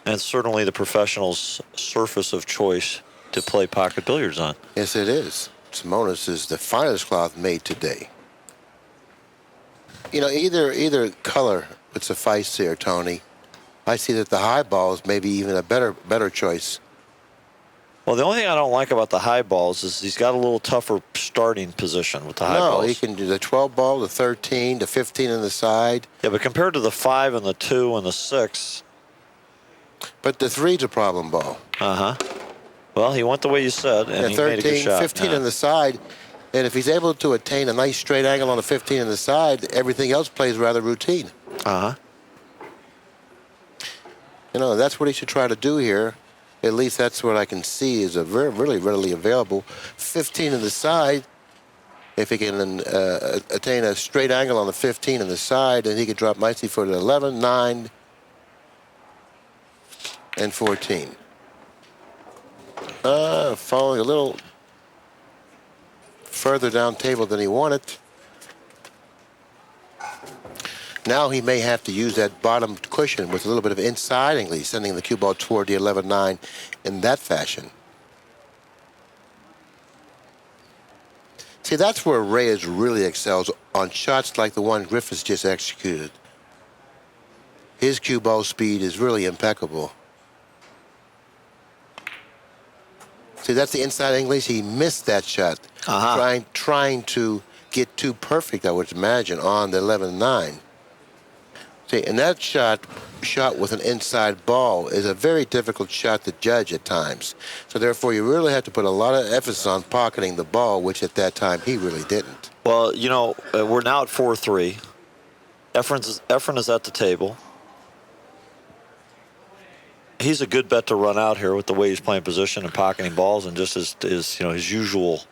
And certainly the professional's surface of choice to play pocket billiards on. Yes, it is. Simonis is the finest cloth made today. You know, either color would suffice here, Tony. I see that the high balls may be even a better choice. Well, the only thing I don't like about the high balls is he's got a little tougher starting position with the high balls. No, he can do the 12 ball, the 13, the 15 on the side. Yeah, but compared to the 5 and the 2 and the 6. But the 3's a problem ball. Uh-huh. Well, he went the way you said, and he 13, made a good shot. 15 on the side. And if he's able to attain a nice straight angle on the 15 on the side, everything else plays rather routine. Uh-huh. You know, that's what he should try to do here. At least that's what I can see is a really readily available 15 on the side. If he can attain a straight angle on the 15 on the side, then he could drop nicely for the 11, 9, and 14. Falling a little further down table than he wanted. Now he may have to use that bottom cushion with a little bit of inside angle, sending the cue ball toward the 11-9 in that fashion. See, that's where Reyes really excels, on shots like the one Griffis just executed. His cue ball speed is really impeccable. See, that's the inside English. He missed that shot. Trying to get too perfect, I would imagine, on the 11-9. See, and that shot with an inside ball is a very difficult shot to judge at times. So therefore, you really have to put a lot of emphasis on pocketing the ball, which at that time he really didn't. Well, you know, we're now at 4-3. Efren is at the table. He's a good bet to run out here with the way he's playing position and pocketing balls and just his usual.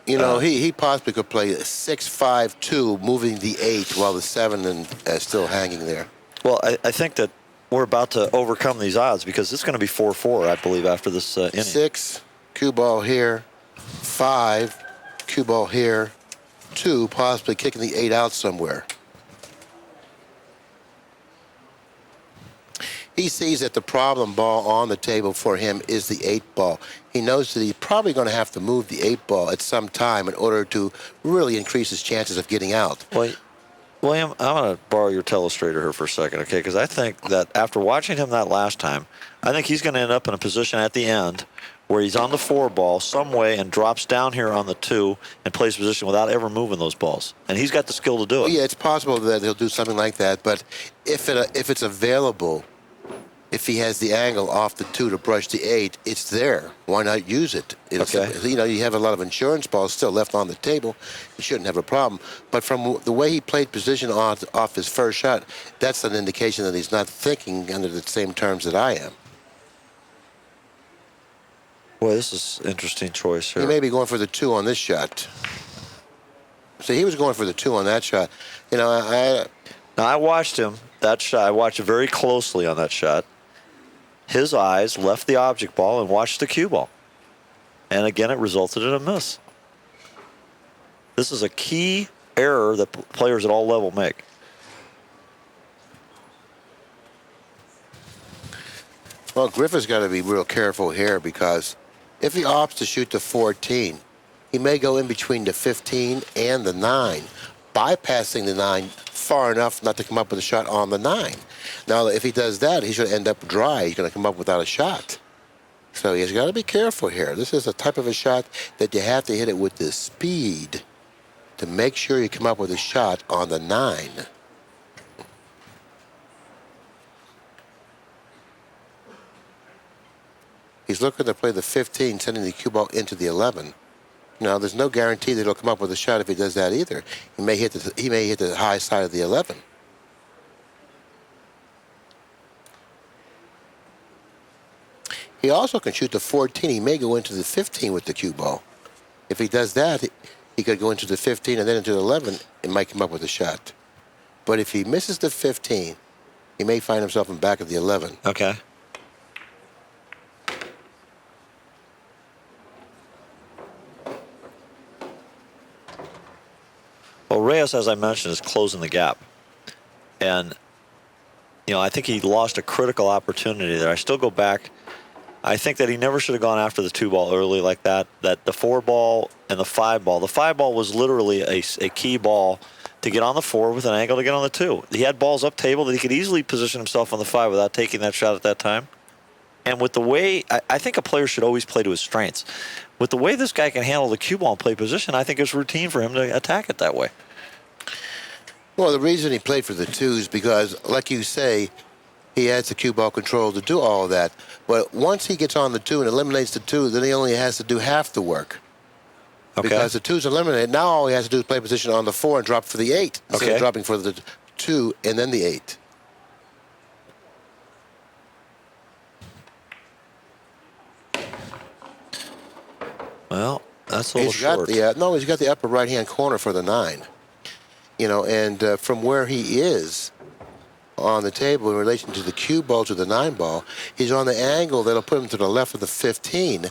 You know, he possibly could play 6-5-2, moving the 8 while the 7 is still hanging there. Well, I think that we're about to overcome these odds because it's going to be 4-4, I believe, after this inning. 6, cue ball here, 5, cue ball here, 2, possibly kicking the 8 out somewhere. He sees that the problem ball on the table for him is the 8 ball. He knows that he's probably going to have to move the 8 ball at some time in order to really increase his chances of getting out. Well, William, I'm going to borrow your telestrator here for a second, okay? Because I think that after watching him that last time, I think he's going to end up in a position at the end where he's on the 4 ball some way and drops down here on the 2 and plays position without ever moving those balls. And he's got the skill to do it. Well, yeah, it's possible that he'll do something like that. But if it's available, if he has the angle off the 2 to brush the 8, it's there. Why not use it? You know, you have a lot of insurance balls still left on the table. You shouldn't have a problem. But from the way he played position off his first shot, that's an indication that he's not thinking under the same terms that I am. Boy, this is an interesting choice here. He may be going for the 2 on this shot. So he was going for the 2 on that shot. You know, Now, I watched him, that shot. I watched it very closely on that shot. His eyes left the object ball and watched the cue ball. And again, it resulted in a miss. This is a key error that players at all levels make. Well, Griffis got to be real careful here because if he opts to shoot the 14, he may go in between the 15 and the 9, bypassing the 9 far enough not to come up with a shot on the 9. Now, if he does that, he's going to end up dry. He's going to come up without a shot. So he's got to be careful here. This is a type of a shot that you have to hit it with the speed to make sure you come up with a shot on the 9. He's looking to play the 15, sending the cue ball into the 11. Now, there's no guarantee that he'll come up with a shot if he does that either. He may hit the high side of the 11. He also can shoot the 14. He may go into the 15 with the cue ball. If he does that, he could go into the 15 and then into the 11. It might come up with a shot. But if he misses the 15, he may find himself in back of the 11. Okay. Well, Reyes, as I mentioned, is closing the gap. And, you know, I think he lost a critical opportunity there. I still go back. I think that he never should have gone after the 2-ball early like that. That the 4-ball and the 5-ball. The 5-ball was literally a key ball to get on the 4 with an angle to get on the 2. He had balls up table that he could easily position himself on the 5 without taking that shot at that time. And with the way, I think a player should always play to his strengths. With the way this guy can handle the cue ball and play position, I think it's routine for him to attack it that way. Well, the reason he played for the 2 is because, like you say, he has the cue ball control to do all of that. But once he gets on the 2 and eliminates the 2, then he only has to do half the work. Okay. Because the 2's eliminated. Now all he has to do is play position on the 4 and drop for the 8 instead of dropping for the 2 and then the 8. Well, that's a little short. He's got the upper right-hand corner for the 9. You know, and from where he is on the table in relation to the cue ball to the 9-ball, he's on the angle that'll put him to the left of the 15,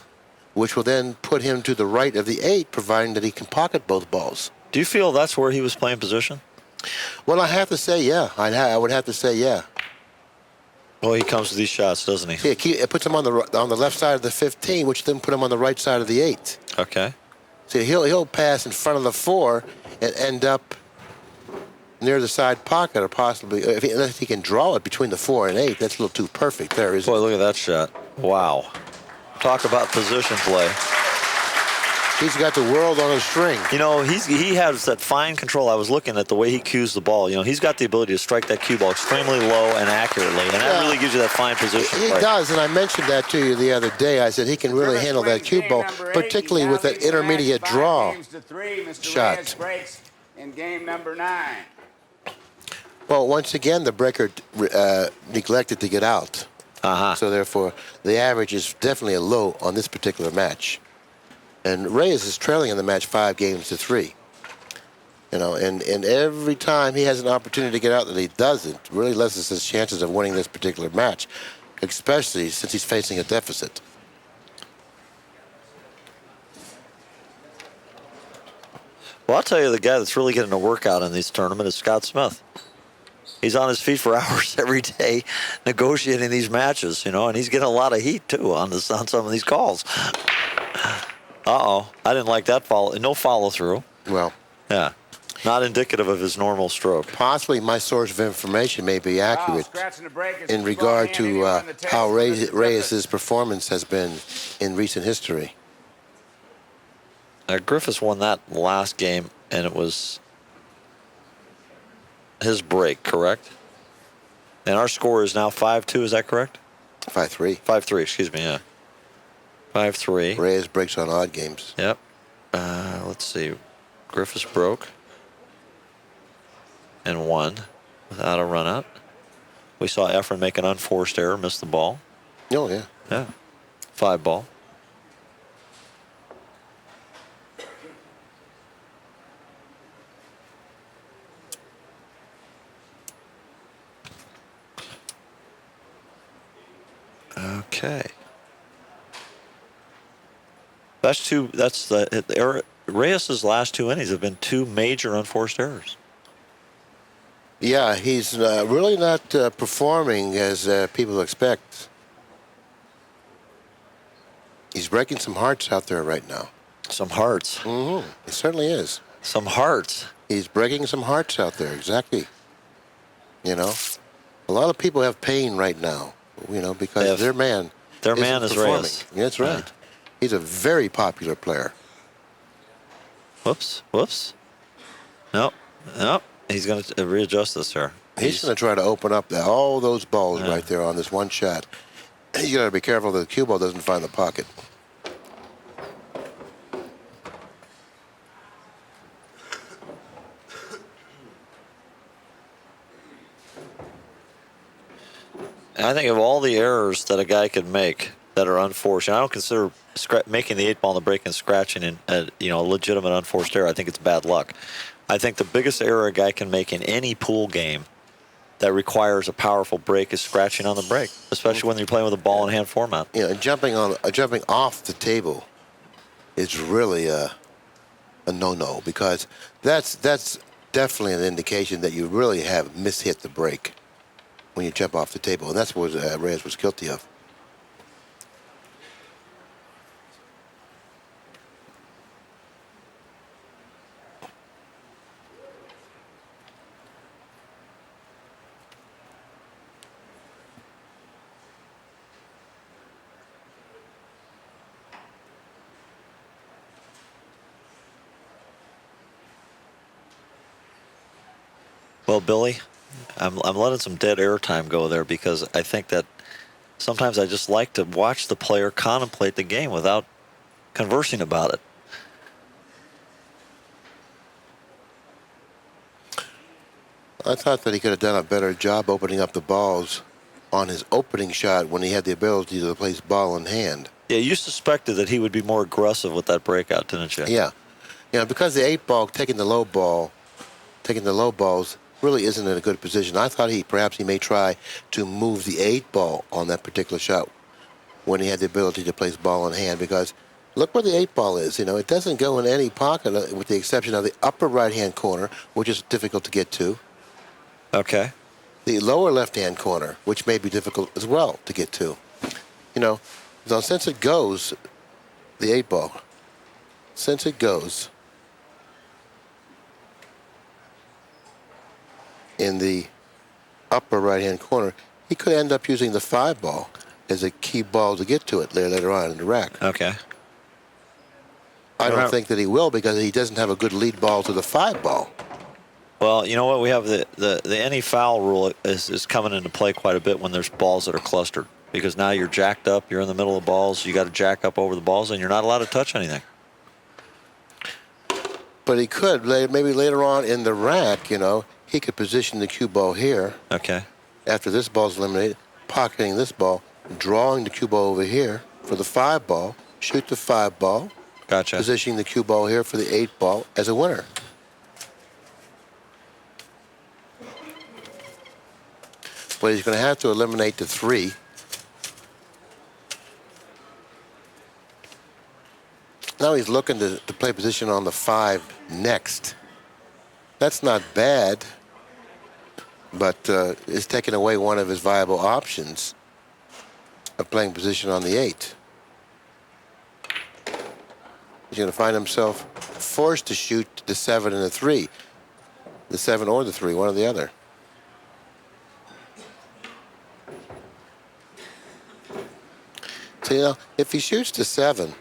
which will then put him to the right of the 8, providing that he can pocket both balls. Do you feel that's where he was playing position? Well, I have to say, yeah. I would have to say, yeah. Well, he comes with these shots, doesn't he? Yeah, it puts him on the left side of the 15, which then put him on the right side of the 8. Okay. See, he'll pass in front of the 4 and end up near the side pocket, or possibly, unless he can draw it between the 4 and 8. That's a little too perfect there, isn't it? Boy, look at that shot. Wow. Talk about position play. He's got the world on a string. You know, he has that fine control. I was looking at the way he cues the ball. You know, he's got the ability to strike that cue ball extremely low and accurately, and that really gives you that fine position He play. does, and I mentioned that to you the other day. I said he can really handle that cue ball, particularly with that intermediate draw shot. In game number 9. Well, once again, the breaker neglected to get out. So therefore, the average is definitely a low on this particular match. And Reyes is trailing in the match 5-3. You know, and every time he has an opportunity to get out that he doesn't, really lessens his chances of winning this particular match, especially since he's facing a deficit. Well, I'll tell you, the guy that's really getting a workout in this tournament is Scott Smith. He's on his feet for hours every day negotiating these matches, you know, and he's getting a lot of heat, too, on some of these calls. Uh-oh. I didn't like that follow. No follow-through. Well. Yeah. Not indicative of his normal stroke. Possibly my source of information may be accurate in regard to how Reyes' performance has been in recent history. Griffis won that last game, and it was his break, correct? And our score is now 5-2, is that correct? 5-3. 5-3, excuse me, yeah. 5-3. Reyes breaks on odd games. Yep. Let's see. Griffis broke and won without a run out. We saw Efren make an unforced error, miss the ball. Oh, yeah. Yeah. 5-ball. Okay. That's the error. Reyes' last 2 innings have been 2 major unforced errors. Yeah, he's really not performing as people expect. He's breaking some hearts out there right now. Some hearts. Mm-hmm. He certainly is. Some hearts. He's breaking some hearts out there, exactly. You know, a lot of people have pain right now, you know, because their man is performing. Reyes. That's right. Yeah. He's a very popular player. Whoops. Nope. He's going to readjust this here. He's going to try to open up all those balls right there on this one shot. You got to be careful that the cue ball doesn't find the pocket. I think of all the errors that a guy could make that are unforced, and I don't consider making the 8 ball in the break and scratching a legitimate unforced error. I think it's bad luck. I think the biggest error a guy can make in any pool game that requires a powerful break is scratching on the break, especially when you're playing with a ball in hand format. You know, jumping off the table is really a no-no, because that's definitely an indication that you really have mishit the break when you jump off the table, and that's what Reyes was guilty of. Well, Billy, I'm letting some dead air time go there because I think that sometimes I just like to watch the player contemplate the game without conversing about it. I thought that he could have done a better job opening up the balls on his opening shot when he had the ability to place ball in hand. Yeah, you suspected that he would be more aggressive with that breakout, didn't you? Yeah. You know, because the 8 ball taking the low balls really isn't in a good position. I thought perhaps he may try to move the 8 ball on that particular shot when he had the ability to place ball in hand, because look where the 8 ball is. You know, it doesn't go in any pocket with the exception of the upper right-hand corner, which is difficult to get to. Okay. The lower left-hand corner, which may be difficult as well to get to. You know, so since it goes, the 8 ball, since it goes in the upper right-hand corner, he could end up using the 5 ball as a key ball to get to it later on in the rack. Okay. I don't think that he will, because he doesn't have a good lead ball to the 5 ball. Well, you know what? We have the any foul rule is coming into play quite a bit when there's balls that are clustered, because now you're jacked up, you're in the middle of the balls, you got to jack up over the balls, and you're not allowed to touch anything. But he could, maybe later on in the rack, you know, he could position the cue ball here. Okay. After this ball's eliminated, pocketing this ball, drawing the cue ball over here for the 5 ball, shoot the 5 ball. Gotcha. Positioning the cue ball here for the 8 ball as a winner. But he's going to have to eliminate the 3. Now he's looking to play position on the 5 next. That's not bad, but it's taking away one of his viable options of playing position on the 8. He's going to find himself forced to shoot the 7 and the 3. The 7 or the 3, one or the other. So, you know, if he shoots the 7,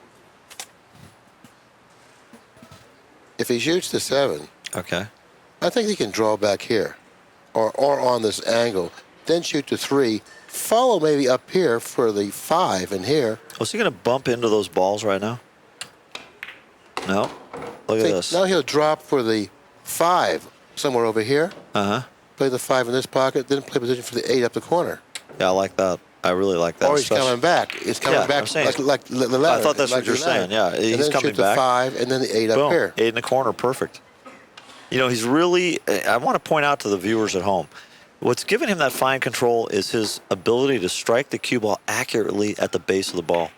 Okay. I think he can draw back here or on this angle, then shoot the 3, follow maybe up here for the 5 and here. Was he going to bump into those balls right now? No. Look at this. Now he'll drop for the 5 somewhere over here. Uh-huh. Play the 5 in this pocket, then play position for the 8 up the corner. Yeah, I like that. I really like that. Or he's coming back. He's coming back like the ladder. I thought that's what you're saying. Yeah, he's coming back. And then shoot the 5 and then the 8 Boom. up here. 8 in the corner, perfect. You know, he's really, I want to point out to the viewers at home, what's given him that fine control is his ability to strike the cue ball accurately at the base of the ball.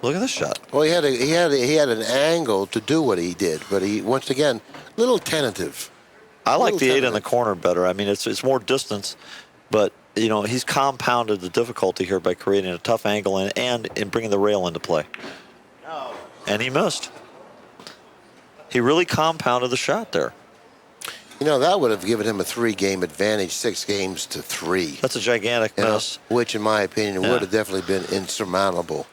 Look at this shot. Well, he had an angle to do what he did, but he, once again, a little tentative. I like the 8 in the corner better. I mean, it's more distance, but you know, he's compounded the difficulty here by creating a tough angle and in bringing the rail into play. And he missed. He really compounded the shot there. You know, that would have given him a 3-game advantage, 6 games to 3. That's a gigantic miss. Which, in my opinion, would have definitely been insurmountable.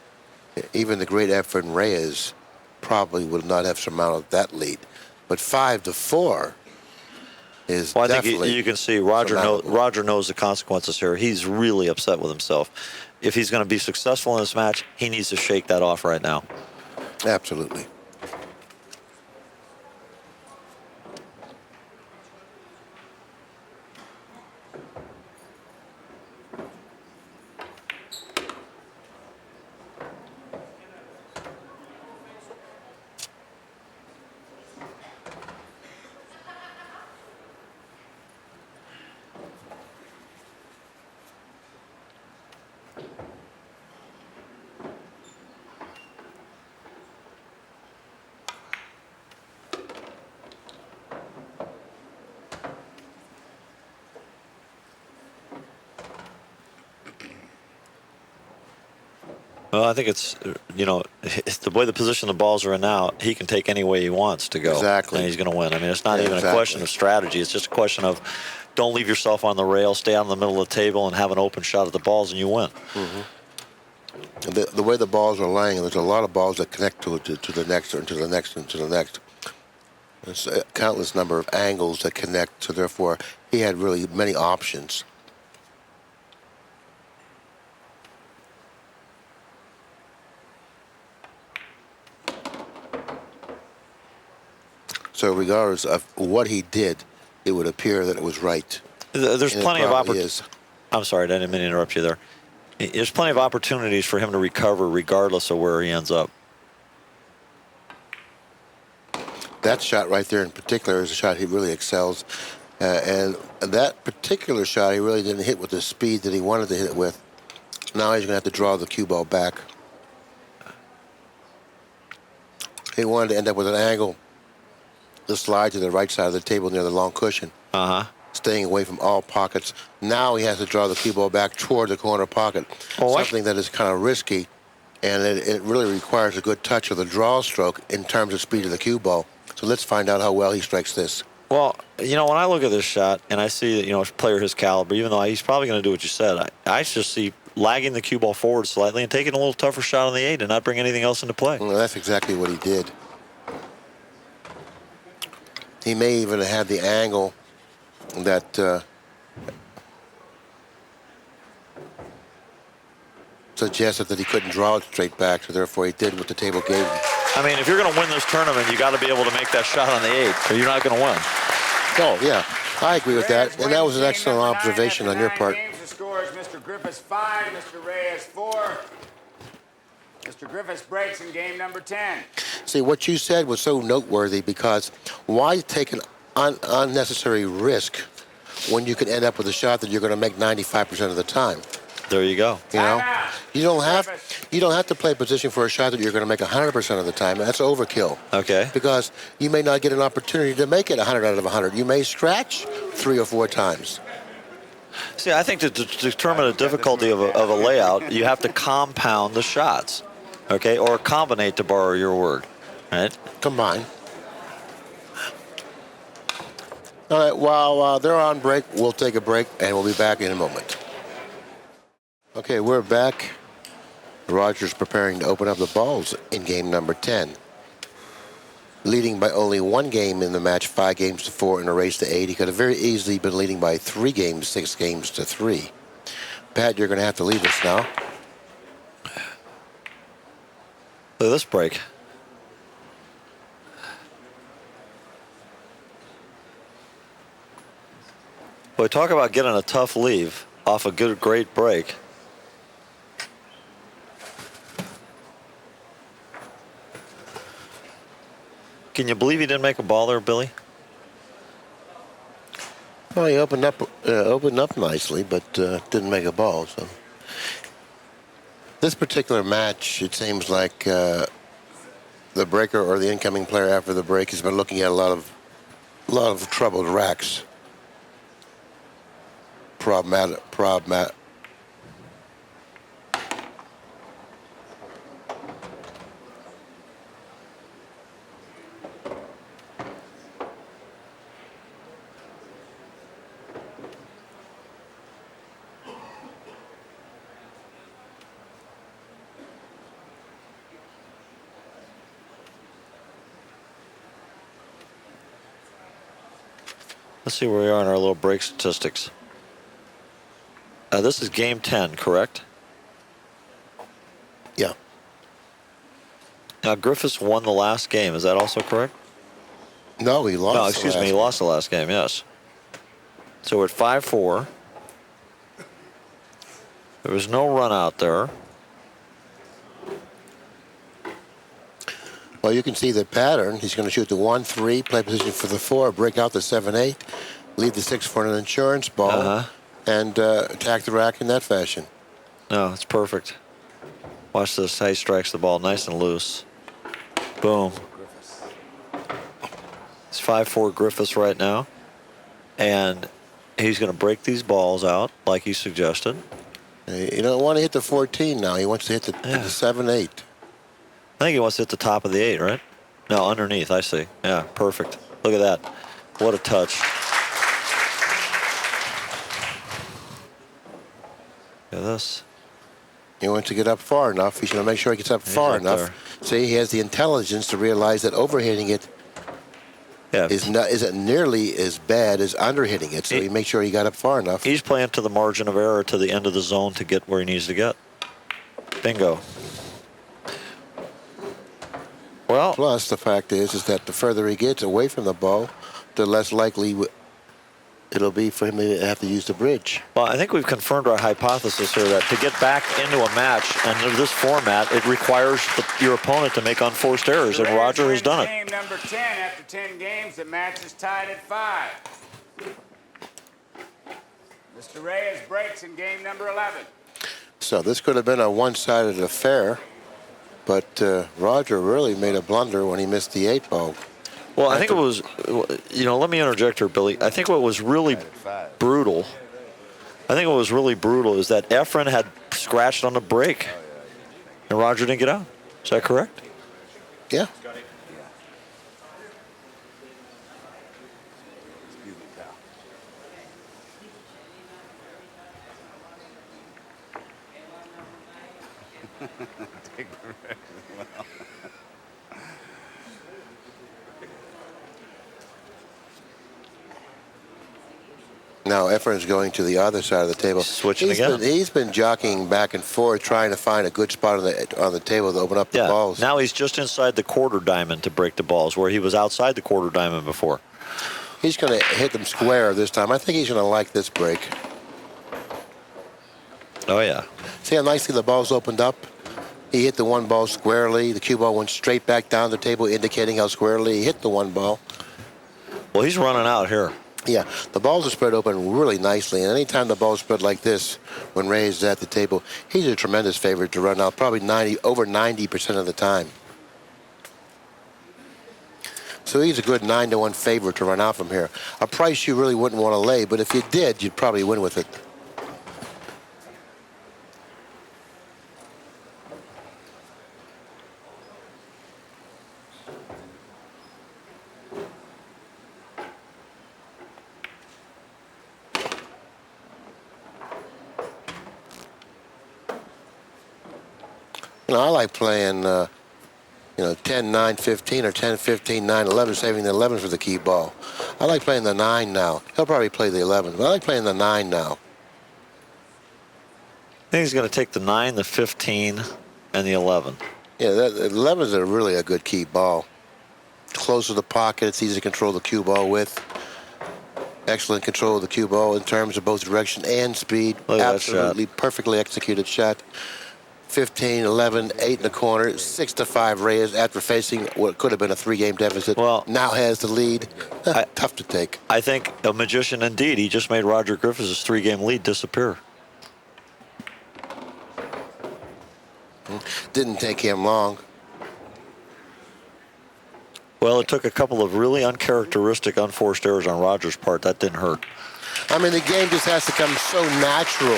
Even the great Efren Reyes probably would not have surmounted that lead. But 5-4 is well, I definitely think you can see Roger knows the consequences here. He's really upset with himself. If he's going to be successful in this match, he needs to shake that off right now. Absolutely. Well, I think it's, you know, the way the position the balls are in now, he can take any way he wants to go. Exactly. And he's going to win. I mean, it's not even exactly. a question of strategy. It's just a question of don't leave yourself on the rail, stay out in the middle of the table, and have an open shot at the balls, and you win. Mm-hmm. The way the balls are laying, there's a lot of balls that connect to the next, and to the next, and to the next. There's a countless number of angles that connect, so therefore he had really many options. So regardless of what he did, it would appear that it was right. There's plenty of opportunities. I'm sorry, I didn't mean to interrupt you there. There's plenty of opportunities for him to recover regardless of where he ends up. That shot right there in particular is a shot he really excels. And that particular shot he really didn't hit with the speed that he wanted to hit it with. Now he's going to have to draw the cue ball back. He wanted to end up with an angle to slide to the right side of the table near the long cushion. Staying away from all pockets. Now he has to draw the cue ball back toward the corner pocket. Something that is kind of risky, and it really requires a good touch of the draw stroke in terms of speed of the cue ball. So let's find out how well he strikes this. Well, you know, when I look at this shot and I see that, you know, a player his caliber, even though he's probably going to do what you said, I just see lagging the cue ball forward slightly and taking a little tougher shot on the 8 and not bring anything else into play. Well, that's exactly what he did. He may even have had the angle that suggested that he couldn't draw it straight back, so therefore he did what the table gave him. I mean, if you're going to win this tournament, you got to be able to make that shot on the 8, or you're not going to win. Oh, yeah. I agree with that. And that was an excellent observation on your part. The score is Mr. Griffis 5, Mr. Reyes 4. Mr. Griffis breaks in game number 10. See, what you said was so noteworthy because why take an unnecessary risk when you can end up with a shot that you're going to make 95% of the time? There you go. You know, you don't have to play position for a shot that you're going to make 100% of the time. That's overkill. Okay. Because you may not get an opportunity to make it 100 out of 100. You may scratch 3 or 4 times. See, I think to determine the difficulty of a layout, you have to compound the shots, okay, or combinate, to borrow your word, right? Combine. All right. While they're on break, we'll take a break, and we'll be back in a moment. Okay, we're back. Roger's preparing to open up the balls in game number 10. Leading by only 1 game in the match, 5 games to 4 in a race to 8. He could have very easily been leading by 3 games, 6 games to 3. Pat, you're going to have to lead us now. Look at this break. Boy, talk about getting a tough leave off a great break. Can you believe he didn't make a ball there, Billy? Well, he opened up nicely, but didn't make a ball. So this particular match, it seems like the breaker or the incoming player after the break has been looking at a lot of troubled racks. problematic. Let's see where we are in our little break statistics. This is game 10, correct? Yeah. Now, Griffis won the last game. Is that also correct? No, he lost. No, excuse me. He lost the last game, yes. So we're at 5-4. There was no run out there. Well, you can see the pattern. He's going to shoot the 1-3, play position for the 4, break out the 7-8, leave the 6 for an insurance ball, and attack the rack in that fashion. No, it's perfect. Watch this. How he strikes the ball nice and loose. Boom. It's 5-4 Griffis right now. And he's going to break these balls out like he suggested. You don't want to hit the 14 now. He wants to hit the 7-8. I think he wants to hit the top of the 8, right? No, underneath, I see. Yeah, perfect. Look at that. What a touch. Look at this. He wants to get up far enough. He's going to make sure he gets up far up enough. there. See, he has the intelligence to realize that overhitting it isn't nearly as bad as underhitting it. So he makes sure he got up far enough. He's playing to the margin of error to the end of the zone to get where he needs to get. Bingo. Well, plus the fact is that the further he gets away from the ball, the less likely it'll be for him to have to use the bridge. Well, I think we've confirmed our hypothesis here that to get back into a match under this format, it requires your opponent to make unforced errors, and Roger has done it. Game number 10 after 10 games. The match is tied at 5. Mr. Reyes breaks in game number 11. So this could have been a one-sided affair, but Roger really made a blunder when he missed the 8 ball. Well, I think it was, let me interject here, Billy. I think what was really brutal, is that Efren had scratched on the break, and Roger didn't get out. Is that correct? Yeah. Now Efren's going to the other side of the table. Switching again. He's been jockeying back and forth, trying to find a good spot on the table to open up the balls. Now he's just inside the quarter diamond to break the balls, where he was outside the quarter diamond before. He's going to hit them square this time. I think he's going to like this break. Oh, yeah. See how nicely the balls opened up? He hit the 1 ball squarely. The cue ball went straight back down the table, indicating how squarely he hit the 1 ball. Well, he's running out here. Yeah, the balls are spread open really nicely, and anytime the ball's spread like this, when Reyes is at the table, he's a tremendous favorite to run out, probably over 90% of the time. So he's a good 9-1 favorite to run out from here. A price you really wouldn't want to lay, but if you did, you'd probably win with it. I like playing, 10, 9, 15, or 10, 15, 9, 11, saving the 11 for the key ball. I like playing the 9 now. He'll probably play the 11, but I like playing the 9 now. I think he's going to take the 9, the 15, and the 11. Yeah, the 11 is really a good key ball. Close to the pocket, it's easy to control the cue ball with. Excellent control of the cue ball in terms of both direction and speed. Absolutely perfectly executed shot. 15, 11, 8 in the corner, 6-5 Reyes after facing what could have been a 3-game deficit. Well, now has the lead. Tough to take. I think a magician indeed. He just made Roger Griffis' 3-game lead disappear. Didn't take him long. Well, it took a couple of really uncharacteristic, unforced errors on Roger's part. That didn't hurt. I mean, the game just has to come so natural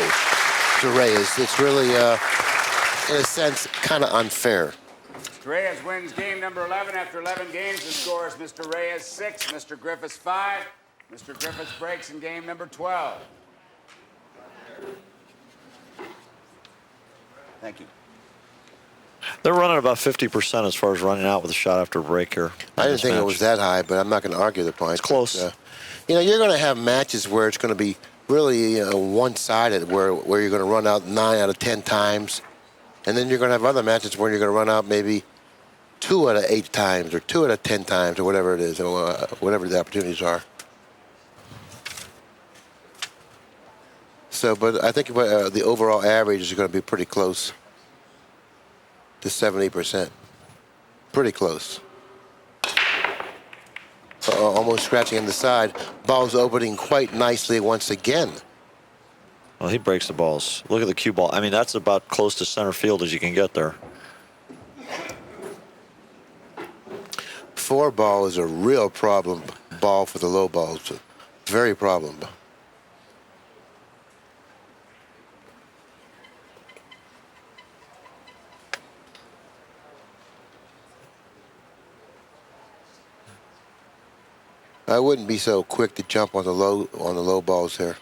to Reyes. It's really, in a sense, kind of unfair. Reyes wins game number 11 after 11 games. The score is Mr. Reyes 6, Mr. Griffis 5. Mr. Griffis breaks in game number 12. Thank you. They're running about 50% as far as running out with a shot after a break here. I didn't think it was that high, but I'm not going to argue the point. It's close. You know, you're going to have matches where it's going to be really one-sided, where you're going to run out 9 out of 10 times, and then you're going to have other matches where you're going to run out maybe 2 out of 8 times or 2 out of 10 times or whatever it is, or whatever the opportunities are. So, but I think the overall average is going to be pretty close to 70%. Pretty close. Almost scratching on the side. Ball's opening quite nicely once again. Well, he breaks the balls. Look at the cue ball. I mean, that's about close to center field as you can get there. 4 ball is a real problem ball for the low balls. Very problem. I wouldn't be so quick to jump on the low balls here.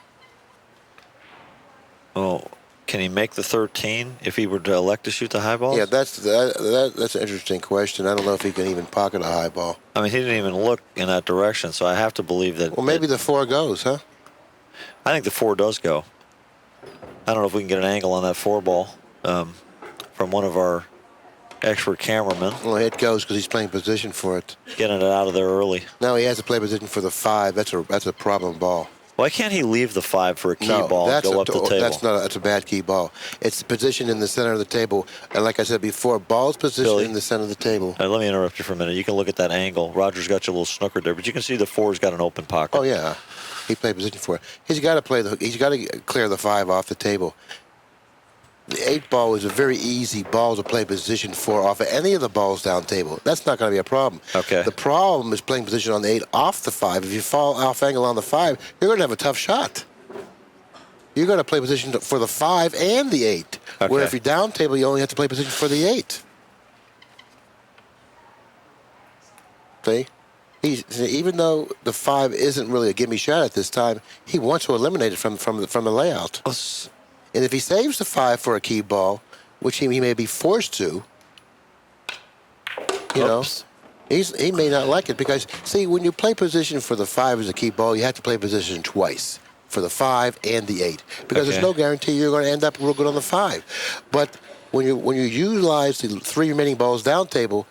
Oh, can he make the 13 if he were to elect to shoot the high balls? Yeah, that's an interesting question. I don't know if he can even pocket a high ball. I mean, he didn't even look in that direction, so I have to believe that. Well, maybe the 4 goes, huh? I think the 4 does go. I don't know if we can get an angle on that 4 ball from one of our expert cameramen. Well, it goes because he's playing position for it. Getting it out of there early. Now he has to play position for the 5. That's a problem ball. Why can't he leave the 5 for a key ball and go up the table? That's a bad key ball. It's positioned in the center of the table. And like I said before, ball's positioned in the center of the table. Let me interrupt you for a minute. You can look at that angle. Roger's got you a little snookered there, but you can see the 4's got an open pocket. Oh, yeah. He played position for it. He's got to clear the 5 off the table. The 8 ball is a very easy ball to play position for off of any of the balls down table. That's not going to be a problem. Okay. The problem is playing position on the 8 off the 5. If you fall off angle on the 5, you're going to have a tough shot. You're going to play position for the 5 and the 8. Okay. Where if you're down table, you only have to play position for the 8. See? Even though the 5 isn't really a gimme shot at this time, he wants to eliminate it from the layout. And if he saves the 5 for a key ball, which he may be forced to, you know, he may not like it because, see, when you play position for the 5 as a key ball, you have to play position twice for the 5 and the 8 because there's no guarantee you're going to end up real good on the 5. But when you utilize the 3 remaining balls down table,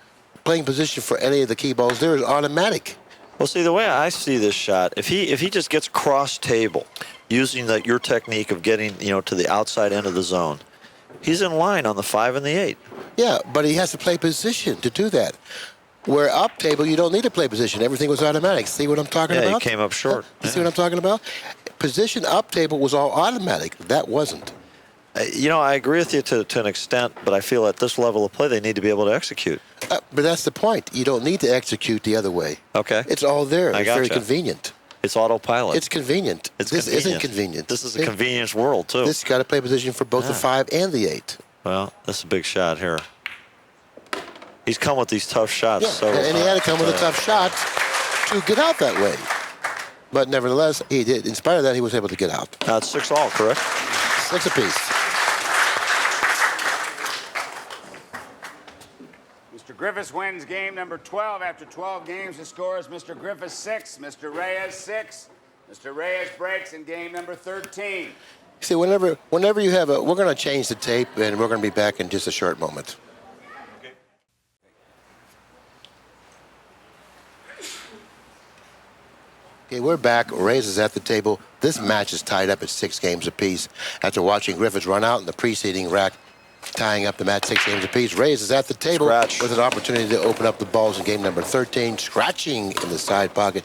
playing position for any of the key balls there is automatic. Well, see, the way I see this shot, if he just gets cross table, using your technique of getting to the outside end of the zone, he's in line on the 5 and the 8. Yeah, but he has to play position to do that. Where up table, you don't need to play position. Everything was automatic. See what I'm talking about? Yeah, he came up short. You see what I'm talking about? Position up table was all automatic. That wasn't. I agree with you to an extent, but I feel at this level of play, they need to be able to execute. But that's the point. You don't need to execute the other way. Okay. It's all there. It's very convenient. It's autopilot. It's convenient. This isn't convenient. This is a convenience world, too. This got to play position for both the 5 and the 8. Well, that's a big shot here. He's come with these tough shots. Yeah, and he had to come with a tough shot to get out that way. But nevertheless, he did. In spite of that, he was able to get out. Now it's 6-all, correct? 6 apiece. Mr. Griffis wins game number 12. After 12 games, the score is Mr. Griffis 6, Mr. Reyes 6. Mr. Reyes breaks in game number 13. See, whenever you have we're going to change the tape, and we're going to be back in just a short moment. Okay, we're back. Reyes is at the table. This match is tied up at 6 games apiece. After watching Griffis run out in the preceding rack, tying up the match 6 games apiece, Reyes is at the table with an opportunity to open up the balls in game number 13, scratching in the side pocket.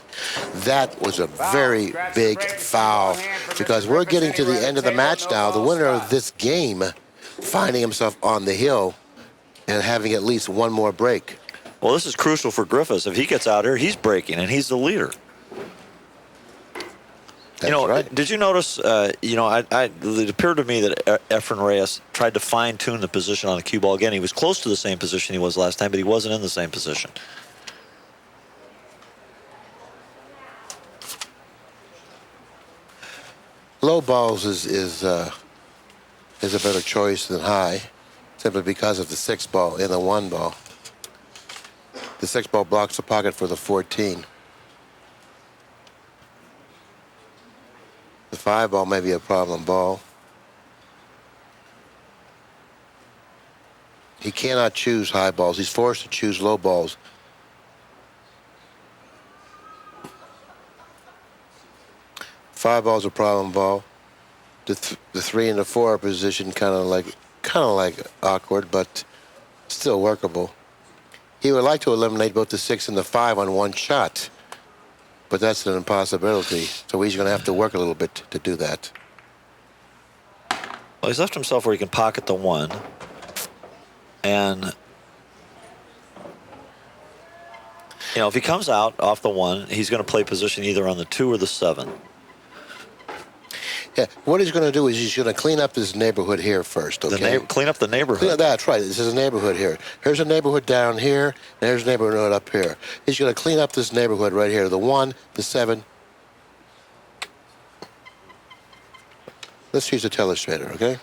That was a very big foul because we're getting to the end of the match now. The winner of this game finding himself on the hill and having at least one more break. Well, this is crucial for Griffis. If he gets out here, he's breaking, and he's the leader. know, right. did you notice, it appeared to me that Efren Reyes tried to fine-tune the position on the cue ball again. He was close to the same position he was last time, but he wasn't in the same position. Low balls is a better choice than high, simply because of the 6 ball and the 1 ball. The 6 ball blocks the pocket for the 14. The 5 ball may be a problem ball. He cannot choose high balls. He's forced to choose low balls. Five ball's a problem ball. The 3 and the 4 are positioned kind of like awkward, but still workable. He would like to eliminate both the 6 and the 5 on one shot, but that's an impossibility. So he's going to have to work a little bit to do that. Well, he's left himself where he can pocket the 1, and if he comes out off the 1, he's going to play position either on the 2 or the 7. Yeah, what he's going to do is he's going to clean up this neighborhood here first, okay? Clean up the neighborhood. That's right. This is a neighborhood here. Here's a neighborhood down here, and here's a neighborhood up here. He's going to clean up this neighborhood right here, the 1, the 7. Let's use a telestrator, okay?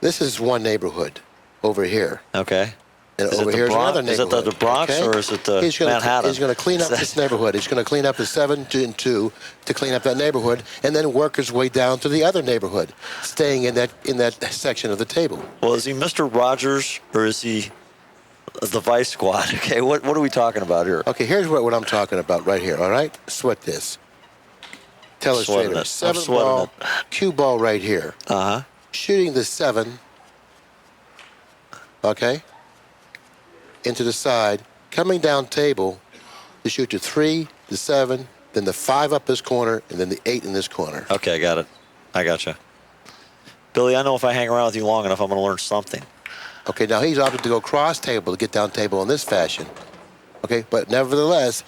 This is one neighborhood over here. Okay. And over here's another neighborhood. Is it the Bronx, okay? Or is it the Manhattan? He's going to clean up this neighborhood. He's going to clean up the 7 and 2 to clean up that neighborhood, and then work his way down to the other neighborhood, staying in that section of the table. Well, is he Mr. Rogers or is he the Vice Squad? Okay, what are we talking about here? Okay, here's what I'm talking about right here. All right, sweat this. Telestrator, 7 ball, cue ball right here. Shooting the 7. Okay. Into the side, coming down table to shoot the 3, the 7, then the 5 up this corner, and then the 8 in this corner. Okay, I got it. I got you. Billy, I know if I hang around with you long enough, I'm going to learn something. Okay, now he's opted to go cross table to get down table in this fashion. Okay, but nevertheless,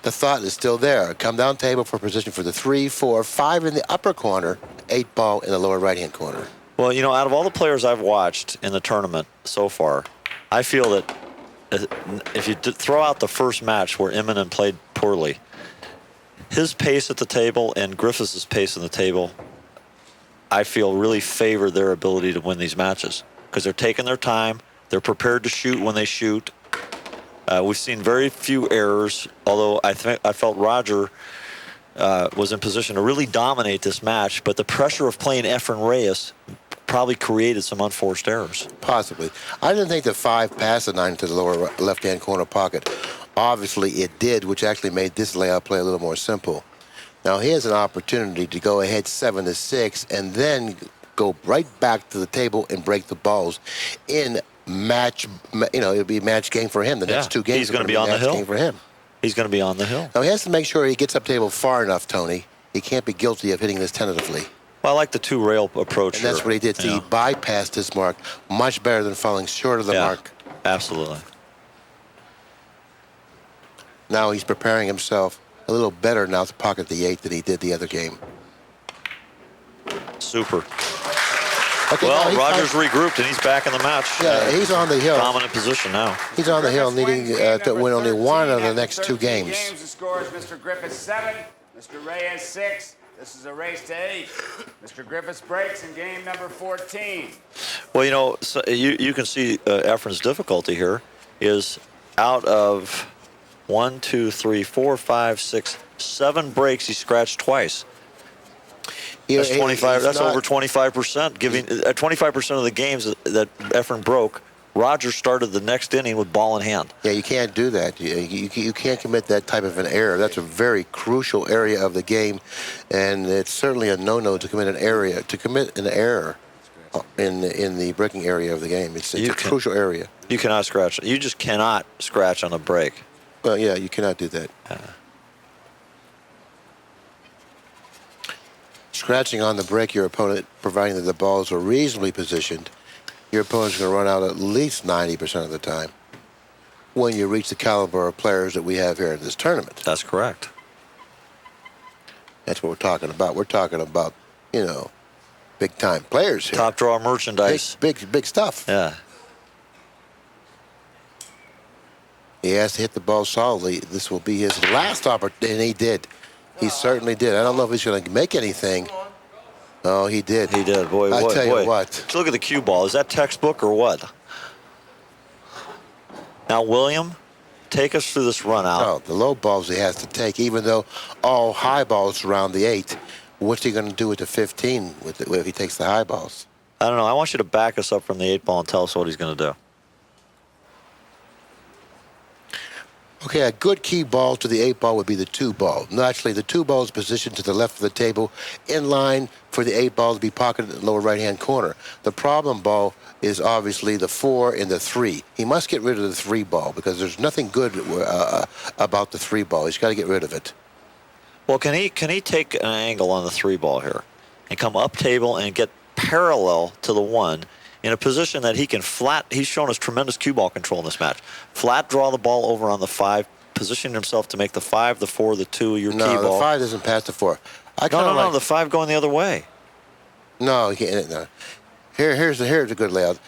the thought is still there. Come down table for position for the 3, 4, 5 in the upper corner, 8 ball in the lower right-hand corner. Well, out of all the players I've watched in the tournament so far, I feel that if you throw out the first match where Immonen played poorly, his pace at the table and Griffis' pace on the table, I feel really favor their ability to win these matches because they're taking their time. They're prepared to shoot when they shoot. We've seen very few errors, although I felt Roger was in position to really dominate this match, but the pressure of playing Efren Reyes probably created some unforced errors. Possibly. I didn't think the 5 passed the 9 to the lower left-hand corner pocket. Obviously, it did, which actually made this layout play a little more simple. Now, he has an opportunity to go ahead 7 to 6 and then go right back to the table and break the balls in match. It'll be a match game for him. The next 2 games he's going to be on the hill. Game for him. He's going to be on the hill. Now, he has to make sure he gets up table far enough, Tony. He can't be guilty of hitting this tentatively. Well, I like the 2-rail approach. And that's what he did. So he bypassed his mark much better than falling short of the mark. Absolutely. Now he's preparing himself a little better now to pocket the 8 than he did the other game. Super. Okay, well, Rogers regrouped and he's back in the match. Yeah, he's on the hill. Dominant position now. He's on the hill, needing to win only 1 of the next 2 games. The score is Mr. Griffis 7, Mr. Reyes 6. This is a race to 8. Mr. Griffis breaks in game number 14. Well, so you can see Efren's difficulty here is out of 1, 2, 3, 4, 5, 6, 7 breaks, he scratched twice. That's 25. That's over 25%. Giving 25% of the games that Efren broke, Rogers started the next inning with ball in hand. Yeah, you can't do that. You can't commit that type of an error. That's a very crucial area of the game, and it's certainly a no-no to commit an error in the breaking area of the game. It's a crucial area. You cannot scratch. You just cannot scratch on a break. Well, yeah, you cannot do that. Scratching on the break your opponent, providing that the balls are reasonably positioned, your opponent's going to run out at least 90% of the time when you reach the caliber of players that we have here in this tournament. That's correct. That's what we're talking about. We're talking about, big time players here. Top draw merchandise. Big stuff. Yeah. He has to hit the ball solidly. This will be his last opportunity, and he did. He certainly did. I don't know if he's going to make anything. Oh, he did. He did. Boy, I tell you what. Let's look at the cue ball. Is that textbook or what? Now, William, take us through this run out. Oh, the low balls he has to take, even though all high balls around the 8. What's he going to do with the 15 if he takes the high balls? I don't know. I want you to back us up from the 8 ball and tell us what he's going to do. Okay, a good key ball to the 8 ball would be the 2 ball. Naturally, the 2 ball is positioned to the left of the table, in line for the 8 ball to be pocketed in the lower right-hand corner. The problem ball is obviously the 4 and the 3. He must get rid of the 3 ball because there's nothing good about the 3 ball. He's got to get rid of it. Well, can he take an angle on the 3 ball here and come up table and get parallel to the 1 in a position that he can flat? He's shown us tremendous cue ball control in this match. Flat draw the ball over on the 5, positioning himself to make the 5, the 4, the 2 your key ball. No, the 5 doesn't pass the 4. No, the 5 going the other way. No, he can't. No. Here's a good layout.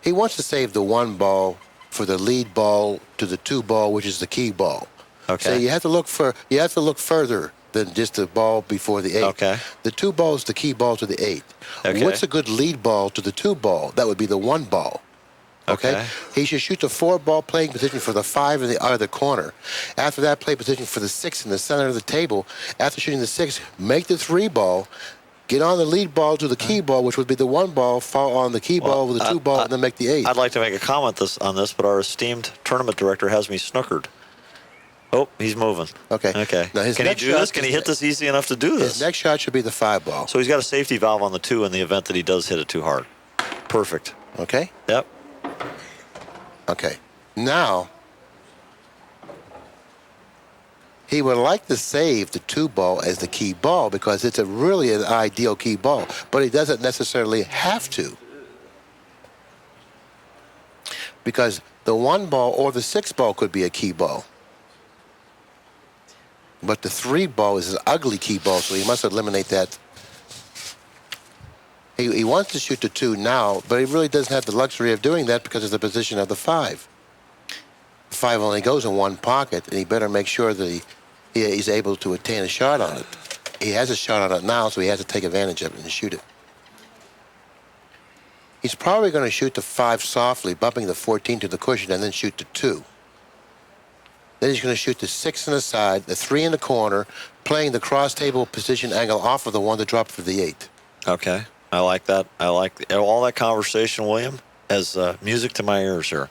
He wants to save the 1 ball for the lead ball to the 2 ball, which is the key ball. Okay. So you have to look further than just the ball before the 8. Okay. The 2 ball is the key ball to the 8. Okay. What's a good lead ball to the 2 ball? That would be the 1 ball. Okay. He should shoot the 4 ball playing position for the 5 in the other corner. After that, play position for the 6 in the center of the table. After shooting the 6, make the 3 ball. Get on the lead ball to the key ball, which would be the 1 ball, fall on the key ball with the 2 ball, and then make the 8. I'd like to make a comment on this, but our esteemed tournament director has me snookered. Oh, he's moving. Okay. Now Can he do this? Can he hit this easy enough to do this? His next shot should be the 5 ball. So he's got a safety valve on the 2 in the event that he does hit it too hard. Perfect. Okay? Yep. Okay. Now, he would like to save the 2 ball as the key ball because it's really an ideal key ball, but he doesn't necessarily have to. Because the 1 ball or the 6 ball could be a key ball. But the 3 ball is an ugly key ball, so he must eliminate that. He wants to shoot the 2 now, but he really doesn't have the luxury of doing that because of the position of the 5. The 5 only goes in 1 pocket, and he better make sure that he's able to attain a shot on it. He has a shot on it now, so he has to take advantage of it and shoot it. He's probably going to shoot the 5 softly, bumping the 14 to the cushion, and then shoot the 2. Then he's going to shoot the 6 on the side, the 3 in the corner, playing the cross-table position angle off of the 1 to drop for the 8. Okay. I like that. I like all that conversation, William, as music to my ears here.